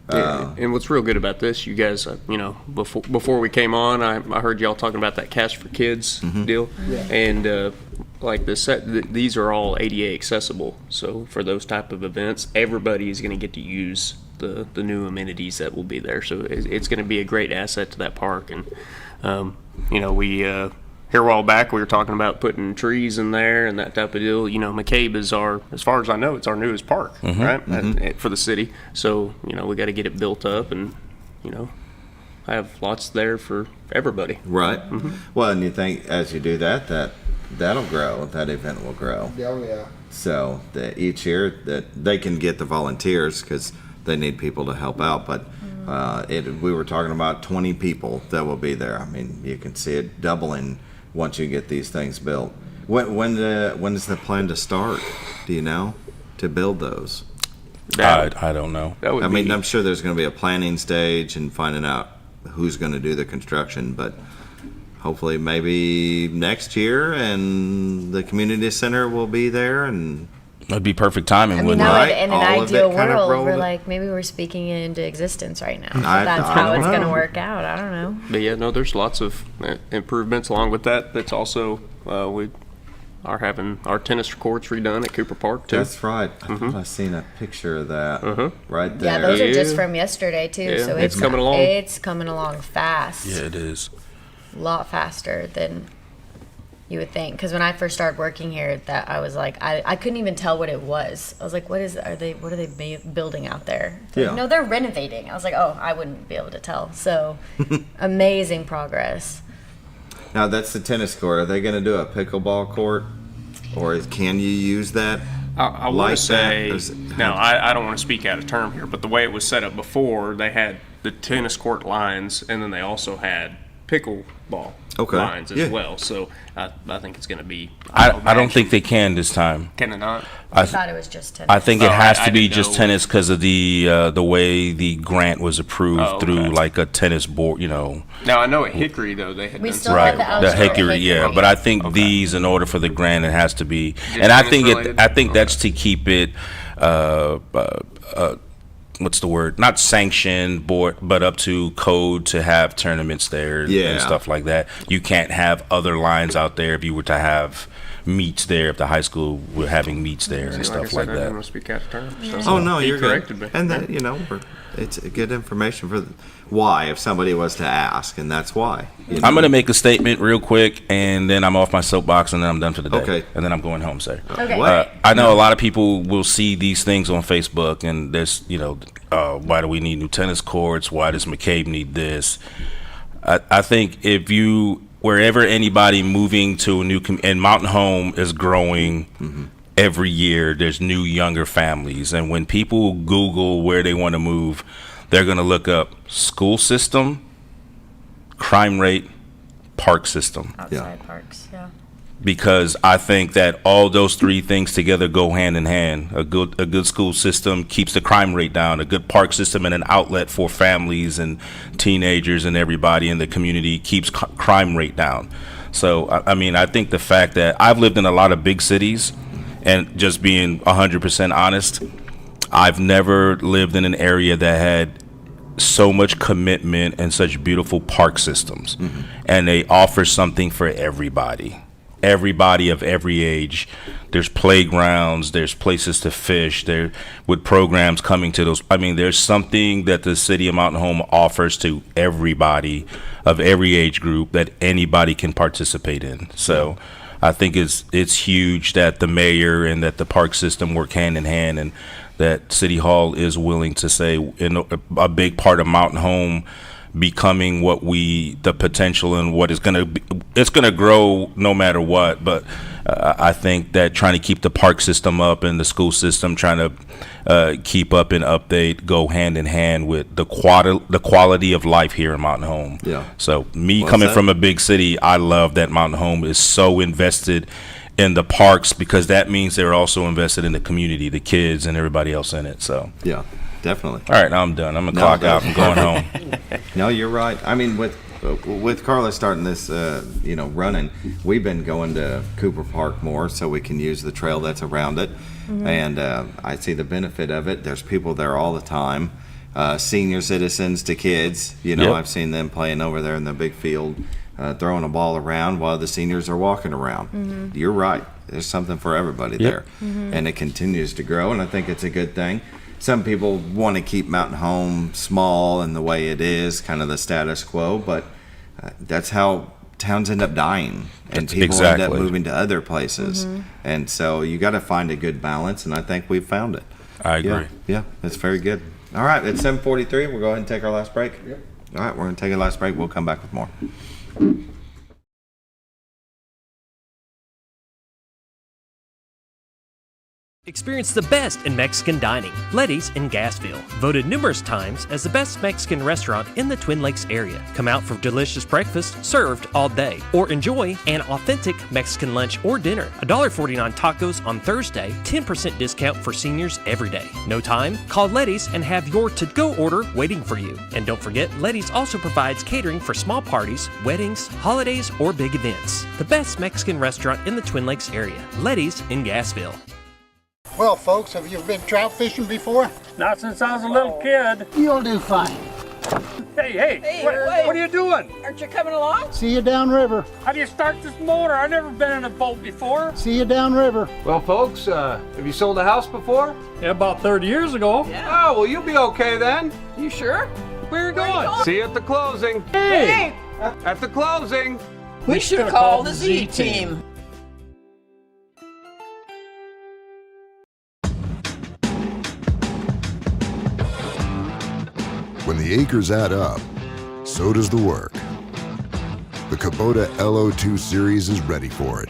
And what's real good about this, you guys, before we came on, I heard y'all talking about that Cash for Kids deal. Yeah. And like these are all ADA accessible. So for those type of events, everybody is going to get to use the new amenities that will be there. So it's going to be a great asset to that park. And, we here a while back, we were talking about putting trees in there and that type of deal. McCabe is as far as I know, it's our newest park, right? For the city. So, we got to get it built up and have lots there for everybody. Right. Well, and you think as you do that, that'll grow. That event will grow. Oh, yeah. So each year that they can get the volunteers because they need people to help out. But we were talking about 20 people that will be there. I mean, you can see it doubling once you get these things built. When is the plan to start? Do you know, to build those? I don't know. I mean, I'm sure there's going to be a planning stage and finding out who's going to do the construction, but hopefully maybe next year, and the community center will be there, and it'd be perfect timing. I mean, that would, in an ideal world, we're like, maybe we're speaking it into existence right now. That's how it's going to work out. I don't know. But yeah, no, there's lots of improvements along with that. That's also, we are having our tennis courts redone at Cooper Park, too. That's right. I thought I seen a picture of that right there. Yeah, those are just from yesterday, too. Yeah, so it's coming along. It's coming along fast. Yeah, it is. A lot faster than you would think. Because when I first started working here, that I was like, I couldn't even tell what it was. I was like, what are they building out there? Yeah. No, they're renovating. I was like, oh, I wouldn't be able to tell. So amazing progress. Now that's the tennis court. Are they going to do a pickleball court, or can you use that? I want to say, now I don't want to speak out of term here, but the way it was set up before, they had the tennis court lines, and then they also had pickleball lines as well. So I think it's going to be. I don't think they can this time. Can it not? I thought it was just tennis. I think it has to be just tennis because of the way the grant was approved through like a tennis board. Now I know at Hickory though they had we done still had the Hickory, but I think these, in order for the grant, it has to be, and I think that's to keep it. What's the word? Not sanctioned, but up to code to have tournaments there and stuff like that. You can't have other lines out there if you were to have meets there. If the high school were having meets there and stuff like I that. didn't want to speak out of turn. Oh no, you're corrected good. me. And that it's good information for why if somebody was to ask, and that's why. I'm going to make a statement real quick, and then I'm off my soapbox, and then I'm done for the day. Okay. And then I'm going home, sir. Okay. I know a lot of people will see these things on Facebook, and there's, why do we need new tennis courts? Why does McCabe need this? I think wherever anybody moving to a new and Mountain Home is growing every year, there's new younger families, and when people Google where they want to move, they're going to look up school system, crime rate, park system. Outside parks, yeah. Because I think that all those three things together go hand in hand. A good school system keeps the crime rate down. A good park system and an outlet for families and teenagers and everybody in the community keeps crime rate down. So, I think the fact that I've lived in a lot of big cities, and just being 100% honest, I've never lived in an area that had so much commitment and such beautiful park systems. And they offer something for everybody of every age. There's playgrounds, there's places to fish, there with programs coming to those. There's something that the city of Mountain Home offers to everybody of every age group that anybody can participate in. So I think it's huge that the mayor and that the park system work hand in hand, and that City Hall is willing to say a big part of Mountain Home becoming the potential and what is it's going to grow no matter what. But I think that trying to keep the park system up and the school system trying to keep up and update go hand in hand with the quality of life here in Mountain Home. Yeah. So coming from a big city, I love that Mountain Home is so invested in the parks, because that means they're also invested in the community, the kids and everybody else in it. So yeah, definitely. All right, now I'm done. I'm gonna clock out. I'm going home. No, you're right. With Carla starting this, running, we've been going to Cooper Park more so we can use the trail that's around it. And I see the benefit of it. There's people there all the time, senior citizens to kids. I've seen them playing over there in the big field, throwing a ball around while the seniors are walking around. You're right. There's something for everybody there. And it continues to grow, and I think it's a good thing. Some people want to keep Mountain Home small and the way it is, kind of the status quo, but that's how towns end up dying, and people end up moving to other places. And so you got to find a good balance, and I think we've found it. I agree. Yeah, that's very good. All right, it's 7:43. We'll go ahead and take our last break. Yep. All right, we're going to take a last break. We'll come back with more. Experience the best in Mexican dining. Letty's in Gassville. Voted numerous times as the best Mexican restaurant in the Twin Lakes area. Come out for delicious breakfast served all day. Or enjoy an authentic Mexican lunch or dinner. $1.49 tacos on Thursday. 10% discount for seniors every day. No time? Call Letty's and have your to-go order waiting for you. And don't forget, Letty's also provides catering for small parties, weddings, holidays, or big events. The best Mexican restaurant in the Twin Lakes area. Letty's in Gassville. Well, folks, have you been trout fishing before? Not since I was a little kid. You'll do fine. Hey, what are you doing? Aren't you coming along? See you downriver. How do you start this motor? I've never been in a boat before. See you downriver. Well, folks, have you sold a house before? Yeah, about 30 years ago. Yeah. Oh, well, you'll be okay then. You sure? Where are you going? See you at the closing. Hey! At the closing. We should have called the Z-Team. When the acres add up, so does the work. The Kubota LO2 series is ready for it.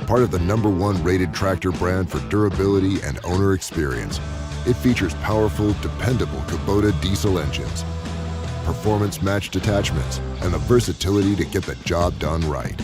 Part of the #1 rated tractor brand for durability and owner experience, it features powerful, dependable Kubota diesel engines, performance-matched attachments, and the versatility to get the job done right.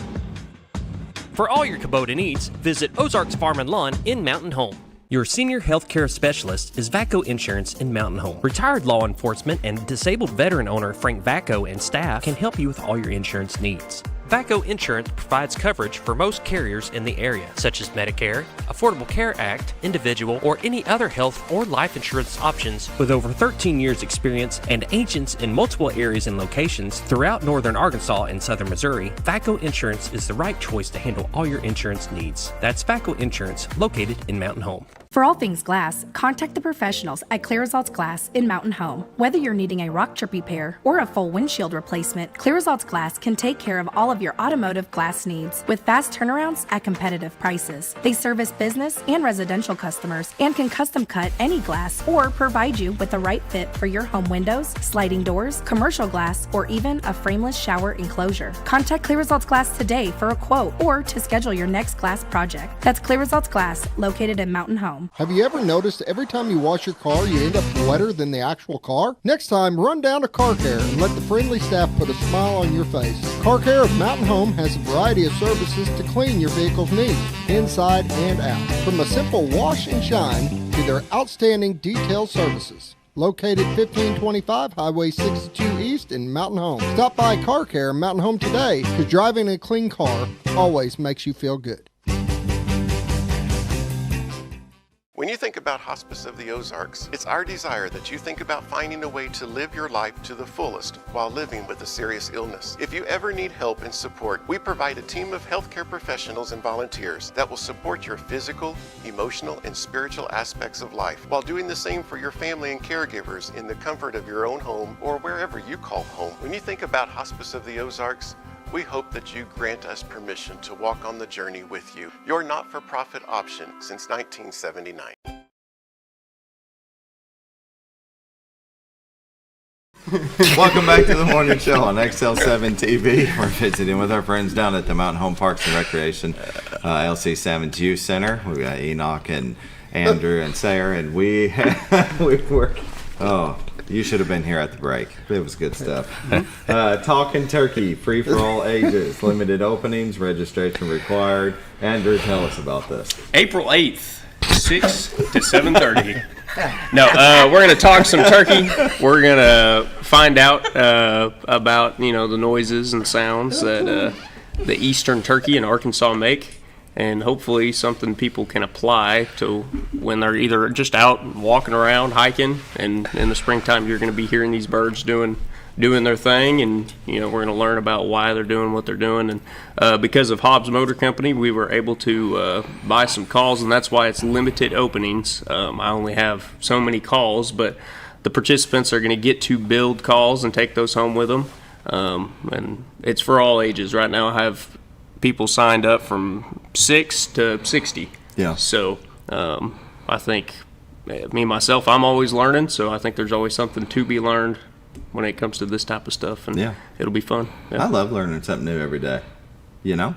For all your Kubota needs, visit Ozarks Farm and Lawn in Mountain Home. Your senior healthcare specialist is VACO Insurance in Mountain Home. Retired law enforcement and disabled veteran owner Frank VACO and staff can help you with all your insurance needs. VACO Insurance provides coverage for most carriers in the area, such as Medicare, Affordable Care Act, individual, or any other health or life insurance options. With over 13 years experience and agents in multiple areas and locations throughout northern Arkansas and southern Missouri, VACO Insurance is the right choice to handle all your insurance needs. That's VACO Insurance, located in Mountain Home. For all things glass, contact the professionals at Clear Results Glass in Mountain Home. Whether you're needing a rock chip repair or a full windshield replacement, Clear Results Glass can take care of all of your automotive glass needs with fast turnarounds at competitive prices. They service business and residential customers and can custom cut any glass or provide you with the right fit for your home windows, sliding doors, commercial glass, or even a frameless shower enclosure. Contact Clear Results Glass today for a quote or to schedule your next glass project. That's Clear Results Glass, located in Mountain Home. Have you ever noticed every time you wash your car, you end up wetter than the actual car? Next time, run down to Car Care and let the friendly staff put a smile on your face. Car Care of Mountain Home has a variety of services to clean your vehicle's needs, inside and out. From a simple wash and shine to their outstanding detail services. Located 1525 Highway 62 East in Mountain Home. Stop by Car Care in Mountain Home today, because driving a clean car always makes you feel good. When you think about Hospice of the Ozarks, it's our desire that you think about finding a way to live your life to the fullest while living with a serious illness. If you ever need help and support, we provide a team of healthcare professionals and volunteers that will support your physical, emotional, and spiritual aspects of life while doing the same for your family and caregivers in the comfort of your own home or wherever you call home. When you think about Hospice of the Ozarks, we hope that you grant us permission to walk on the journey with you. Your not-for-profit option since 1979. Welcome back to the morning show on XL7-TV. We're visiting with our friends down at the Mountain Home Parks and Recreation LC Sammons Youth Center. We've got Enoch and Andrew and Sayre, and we were... Oh, you should have been here at the break. It was good stuff. Talking Turkey, free for all ages, limited openings, registration required. Andrew, tell us about this. April 8th, 6 to 7:30. No, we're going to talk some turkey. We're going to find out about, the noises and sounds that the eastern turkey in Arkansas make. And hopefully something people can apply to when they're either just out walking around, hiking, and in the springtime you're going to be hearing these birds doing their thing, and we're going to learn about why they're doing what they're doing. And because of Hobbs Motor Company, we were able to buy some calls, and that's why it's limited openings. I only have so many calls, but the participants are going to get to build calls and take those home with them. And it's for all ages. Right now I have people signed up from 6 to 60. Yeah. So I think me myself, I'm always learning, so I think there's always something to be learned when it comes to this type of stuff, and it'll be fun. Yeah. I love learning something new every day. You know,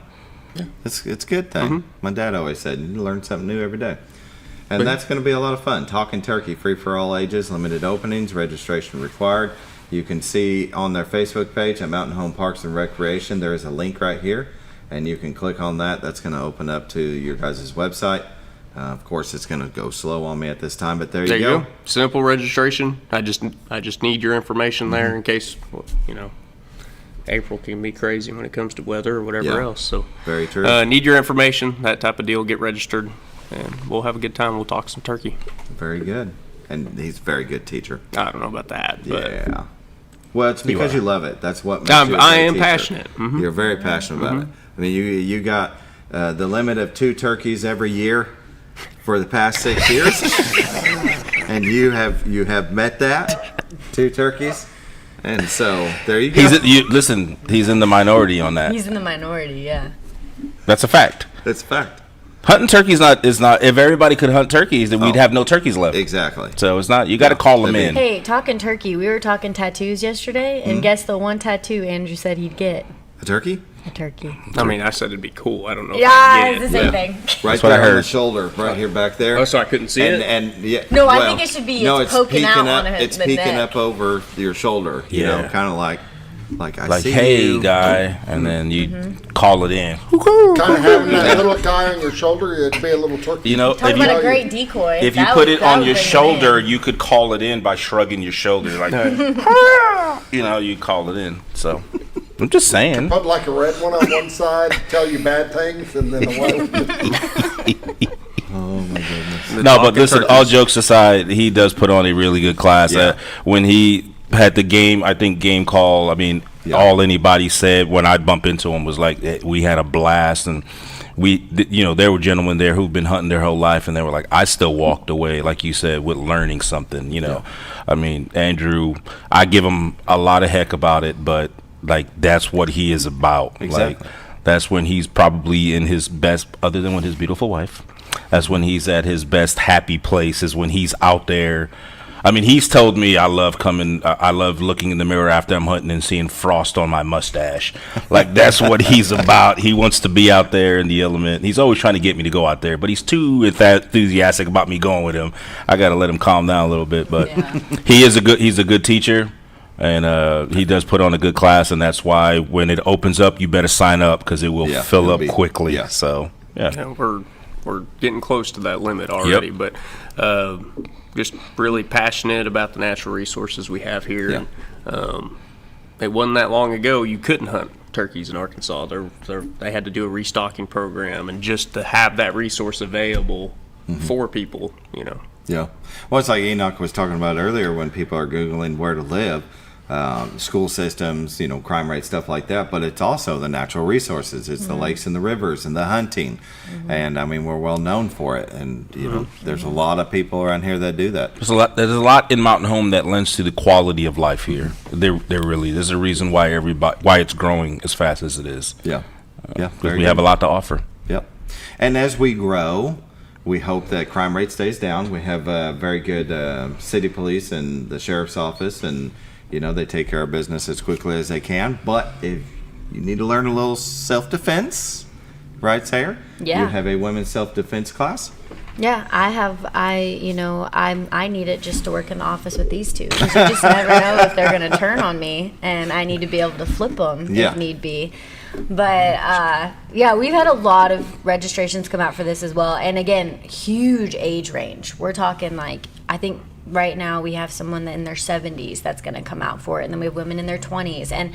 it's a good thing. My dad always said, you learn something new every day. And that's going to be a lot of fun. Talking Turkey, free for all ages, limited openings, registration required. You can see on their Facebook page at Mountain Home Parks and Recreation, there is a link right here, and you can click on that. That's going to open up to your guys' website. Of course, it's going to go slow on me at this time, but there you go. Simple registration. I just need your information there in case, April can be crazy when it comes to weather or whatever else. So very true. Need your information, that type of deal. Get registered, and we'll have a good time. We'll talk some turkey. Very good. And he's a very good teacher. I don't know about that. But yeah. Well, it's because you love it. That's what makes you a great I am teacher. passionate. You're very passionate about it. I mean, you got the limit of 2 turkeys every year for the past 6 years, and you have met that 2 turkeys, and so there you go. Listen, he's in the minority on that. He's in the minority, yeah. That's a fact. That's a fact. Hunting turkeys is not. If everybody could hunt turkeys, then we'd have no turkeys left. Exactly. So it's not. You got to call them in. Hey, talking turkey, we were talking tattoos yesterday, and guess the one tattoo Andrew said he'd get? A turkey? A turkey. I mean, I said it'd be cool. I don't know. Yeah, it's the same thing. Right there on the shoulder, right here back there. Oh, so I couldn't see it? And yeah. No, I think it should be. It's poking out up, on it's the peeking neck. up over your shoulder. You know, kind of like I see hey you. guy, and then you call it in. Kind of having that little guy on your shoulder, it'd be a little turkey. You know, Talk about a great decoy. If you put it on your shoulder, you could call it in by shrugging your shoulder, like you call it in. So I'm just saying. Put like a red one on one side, tell you bad things, and then a white one. Oh my goodness. No, but listen, all jokes aside, he does put on a really good class. When he had the game call, I mean, all anybody said when I'd bump into him was like, we had a blast, and there were gentlemen there who've been hunting their whole life, and they were like, I still walked away, like you said, with learning something, I mean, Andrew, I give him a lot of heck about it, but like, that's what he is about. Exactly. Like, that's when he's probably in his best, other than with his beautiful wife, that's when he's at his best happy place, is when he's out there. I mean, he's told me I love looking in the mirror after I'm hunting and seeing frost on my mustache. Like, that's what he's about. He wants to be out there in the element. He's always trying to get me to go out there, but he's too enthusiastic about me going with him. I got to let him calm down a little bit, but he's a good teacher, and he does put on a good class, and that's why when it opens up, you better sign up, because it will fill up quickly. Yeah. So, we're getting close to that limit already, but just really passionate about the natural resources we have here. Yeah. It wasn't that long ago you couldn't hunt turkeys in Arkansas. They had to do a restocking program, and just to have that resource available for people, Yeah. Well, it's like Enoch was talking about earlier, when people are Googling where to live, school systems, crime rate, stuff like that, but it's also the natural resources. It's the lakes and the rivers and the hunting. And I mean, we're well known for it, and there's a lot of people around here that do that. There's a lot in Mountain Home that lends to the quality of life here. There really, there's a reason why it's growing as fast as it is. Because we have a lot to offer. Yep. And as we grow, we hope that crime rate stays down. We have very good city police and the sheriff's office, and they take care of business as quickly as they can. But if you need to learn a little self-defense, right, Sayre? Yeah. You have a women's self-defense class? Yeah, I have. I need it just to work in the office with these two. You just never know if they're going to turn on me, and I need to be able to flip them if need be. But we've had a lot of registrations come out for this as well. And again, huge age range. We're talking I think right now we have someone in their 70s that's going to come out for it, and then we have women in their 20s, and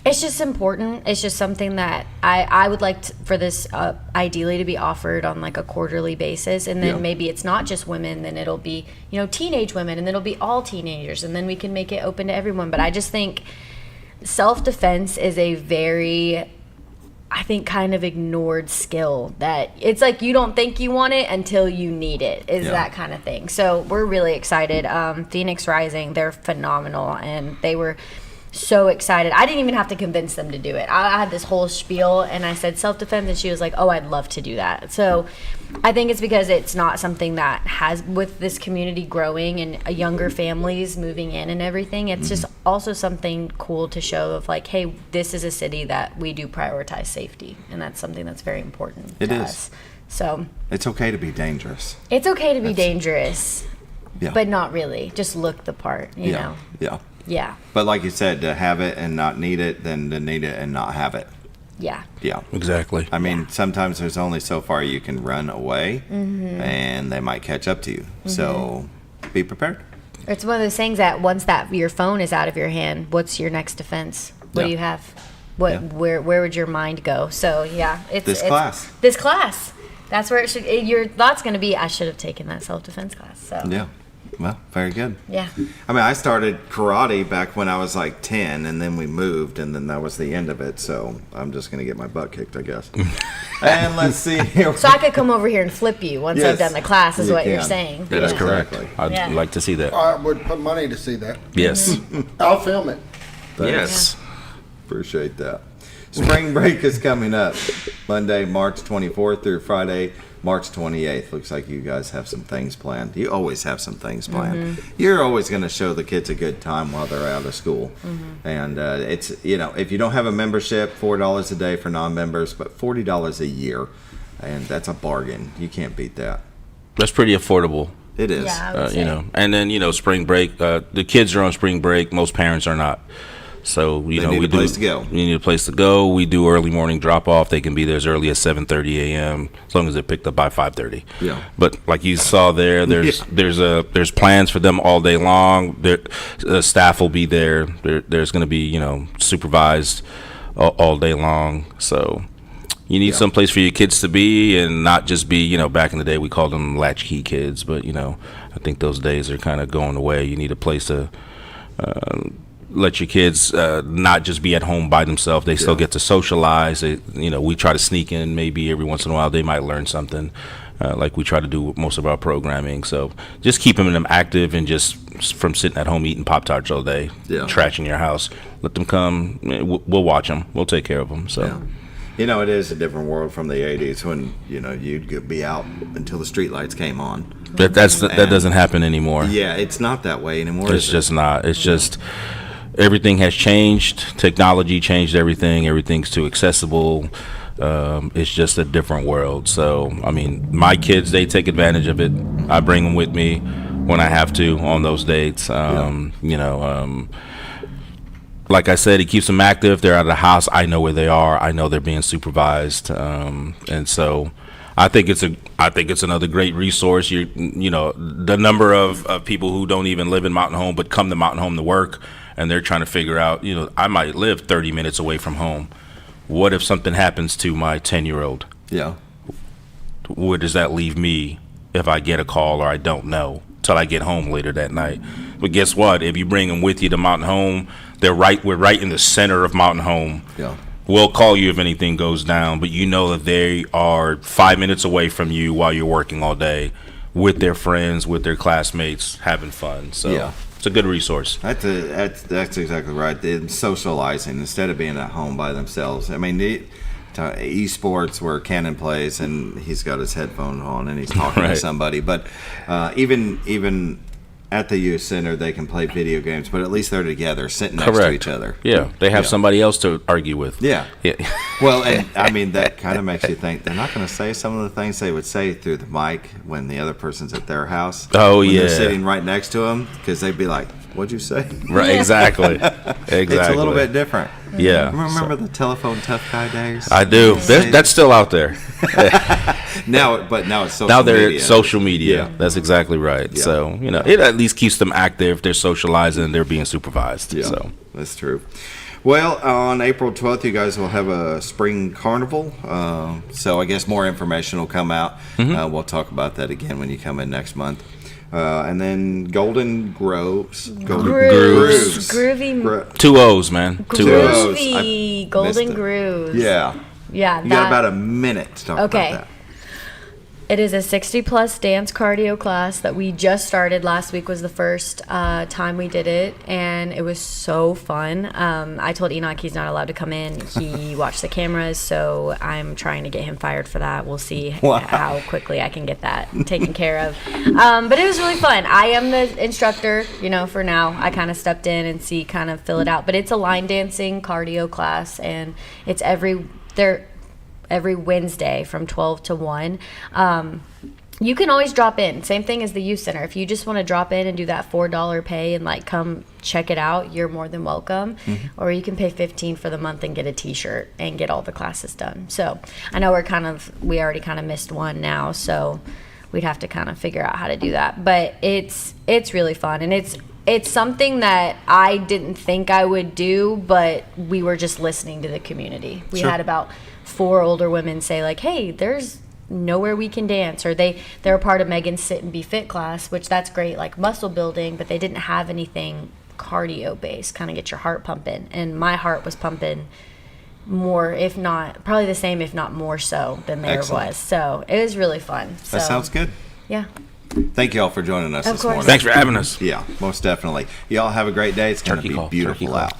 it's just important. It's just something that I would like for this ideally to be offered on a quarterly basis, and then maybe it's not just women, then it'll be teenage women, and then it'll be all teenagers, and then we can make it open to everyone. But I just think self-defense is a very, I think, kind of ignored skill, that it's like you don't think you want it until you need it, is that kind of thing. So we're really excited. Phoenix Rising, they're phenomenal, and they were so excited. I didn't even have to convince them to do it. I had this whole spiel, and I said self-defense, and she was like, oh, I'd love to do that. So I think it's because it's not something that has, with this community growing and younger families moving in and everything, it's just also something cool to show of like, hey, this is a city that we do prioritize safety, and that's something that's very important to us. So it's okay to be dangerous. It's okay to be dangerous, Yeah. but not really. Just look the part, you know? Yeah. Yeah. But like you said, to have it and not need it, then to need it and not have it. Yeah. Yeah. Exactly. I mean, sometimes there's only so far you can run away, Mhm. and they might catch up to you. So be prepared. It's one of those things that once that your phone is out of your hand, what's your next defense? What do you have? Where would your mind go? So yeah, it's class. This class. That's where it should. Your thought's going to be, I should have taken that self-defense class. So Yeah. Well, very good. Yeah. I mean, I started karate back when I was like 10, and then we moved, and then that was the end of it. So I'm just going to get my butt kicked, I guess. And let's see here. So I could come over here and flip you once I've done the class, is what you're can. saying. That is Yeah. correct. I'd Yeah. like to see that. I would put money to see that. Yes. I'll film it. Yes. Appreciate that. Spring break is coming up Monday, March 24th through Friday, March 28th. Looks like you guys have some things planned. You always have some things planned. You're always going to show the kids a good time while they're out of school. And it's, you know, if you don't have a membership, $4 a day for non-members, but $40 a year. And that's a bargain. You can't beat that. That's pretty affordable. It is. Yeah, I would say. You know, and then, you know, spring break, the kids are on spring break. Most parents are not. So, you know, need we a place to go. We need a place to go. We do early morning drop off. They can be there as early as 7:30 a.m. as long as they're picked up by 5:30. Yeah. But like you saw there, there's plans for them all day long. Staff will be there. There's going to be, you know, supervised all day long. So you need some place for your kids to be and not just be, you know, back in the day we called them latchkey kids, but, you know, I think those days are kind of going away. You need a place to let your kids not just be at home by themselves. They still get to socialize. You know, we try to sneak in maybe every once in a while. They might learn something like we try to do with most of our programming. So just keeping them active and just from sitting at home eating Pop-Tarts all day, trashing your house. Let them come. We'll watch them. We'll take care of them. So. You know, it is a different world from the 80s when, you know, you'd be out until the streetlights came on. That doesn't happen anymore. Yeah, it's not that way anymore. It's just not. It's just everything has changed. Technology changed everything. Everything's too accessible. It's just a different world. So, I mean, my kids, they take advantage of it. I bring them with me when I have to on those dates. You know, like I said, it keeps them active. They're out of the house. I know where they are. I know they're being supervised. And so I think it's another great resource. You know, the number of people who don't even live in Mountain Home but come to Mountain Home to work, and they're trying to figure out, you know, I might live 30 minutes away from home. What if something happens to my 10-year-old? Yeah. Where does that leave me if I get a call or I don't know till I get home later that night? But guess what? If you bring them with you to Mountain Home, we're right in the center of Mountain Home. Yeah. We'll call you if anything goes down, but you know that they are 5 minutes away from you while you're working all day with their friends, with their classmates, having fun. So it's a good resource. That's exactly right. They're socializing instead of being at home by themselves. I mean, esports where Cannon plays and he's got his headphone on and he's talking to somebody. But even at the youth center, they can play video games, but at least they're together, sitting next to each other. Yeah, they have somebody else to argue with. Yeah. Well, and I mean, that kind of makes you think they're not going to say some of the things they would say through the mic when the other person's at their house. Oh, when yeah. They're sitting right next to them because they'd be like, "What'd you say?" Right, exactly. It's a little bit different. Yeah. Remember the telephone tough guy days? I do. That's still out there. now it's social media. Now they're social media. Yeah. That's exactly right. Yeah. So, you know, it at least keeps them active. They're socializing. They're being supervised. Yeah, so that's true. Well, on April 12th, you guys will have a spring carnival. So I guess more information will come out. We'll talk about that again when you come in next month. And then Golden Grooves. Grooves. Groovy. 2 O's, man. 2 O's. Groovy. Golden Grooves. Yeah. Yeah. You got about a minute to talk about that. It is a 60-plus dance cardio class that we just started. Last week was the first time we did it, and it was so fun. I told Enoch he's not allowed to come in. He watched the cameras, so I'm trying to get him fired for that. We'll see how quickly I can get that taken care of. But it was really fun. I am the instructor, for now. I kind of stepped in and fill it out. But it's a line dancing cardio class, and it's every Wednesday from 12 to 1. You can always drop in. Same thing as the youth center. If you just want to drop in and do that $4 pay and come check it out, you're more than welcome. Mm-hmm. Or you can pay $15 for the month and get a t-shirt and get all the classes done. So I know we already kind of missed one now, so we'd have to kind of figure out how to do that. But it's really fun, and it's something that I didn't think I would do, but we were just listening to the community. We had about 4 older women say hey, there's nowhere we can dance, or they're a part of Megan's Sit and Be Fit class, which that's great, muscle building, but they didn't have anything cardio based, kind of get your heart pumping, and my heart was pumping more, if not probably the same, if not more so than theirs was. So it was really fun. That sounds good. Yeah. Thank you all for joining us this morning. Thanks for having us. Yeah, most definitely. Y'all have a great day. It's going to be beautiful out.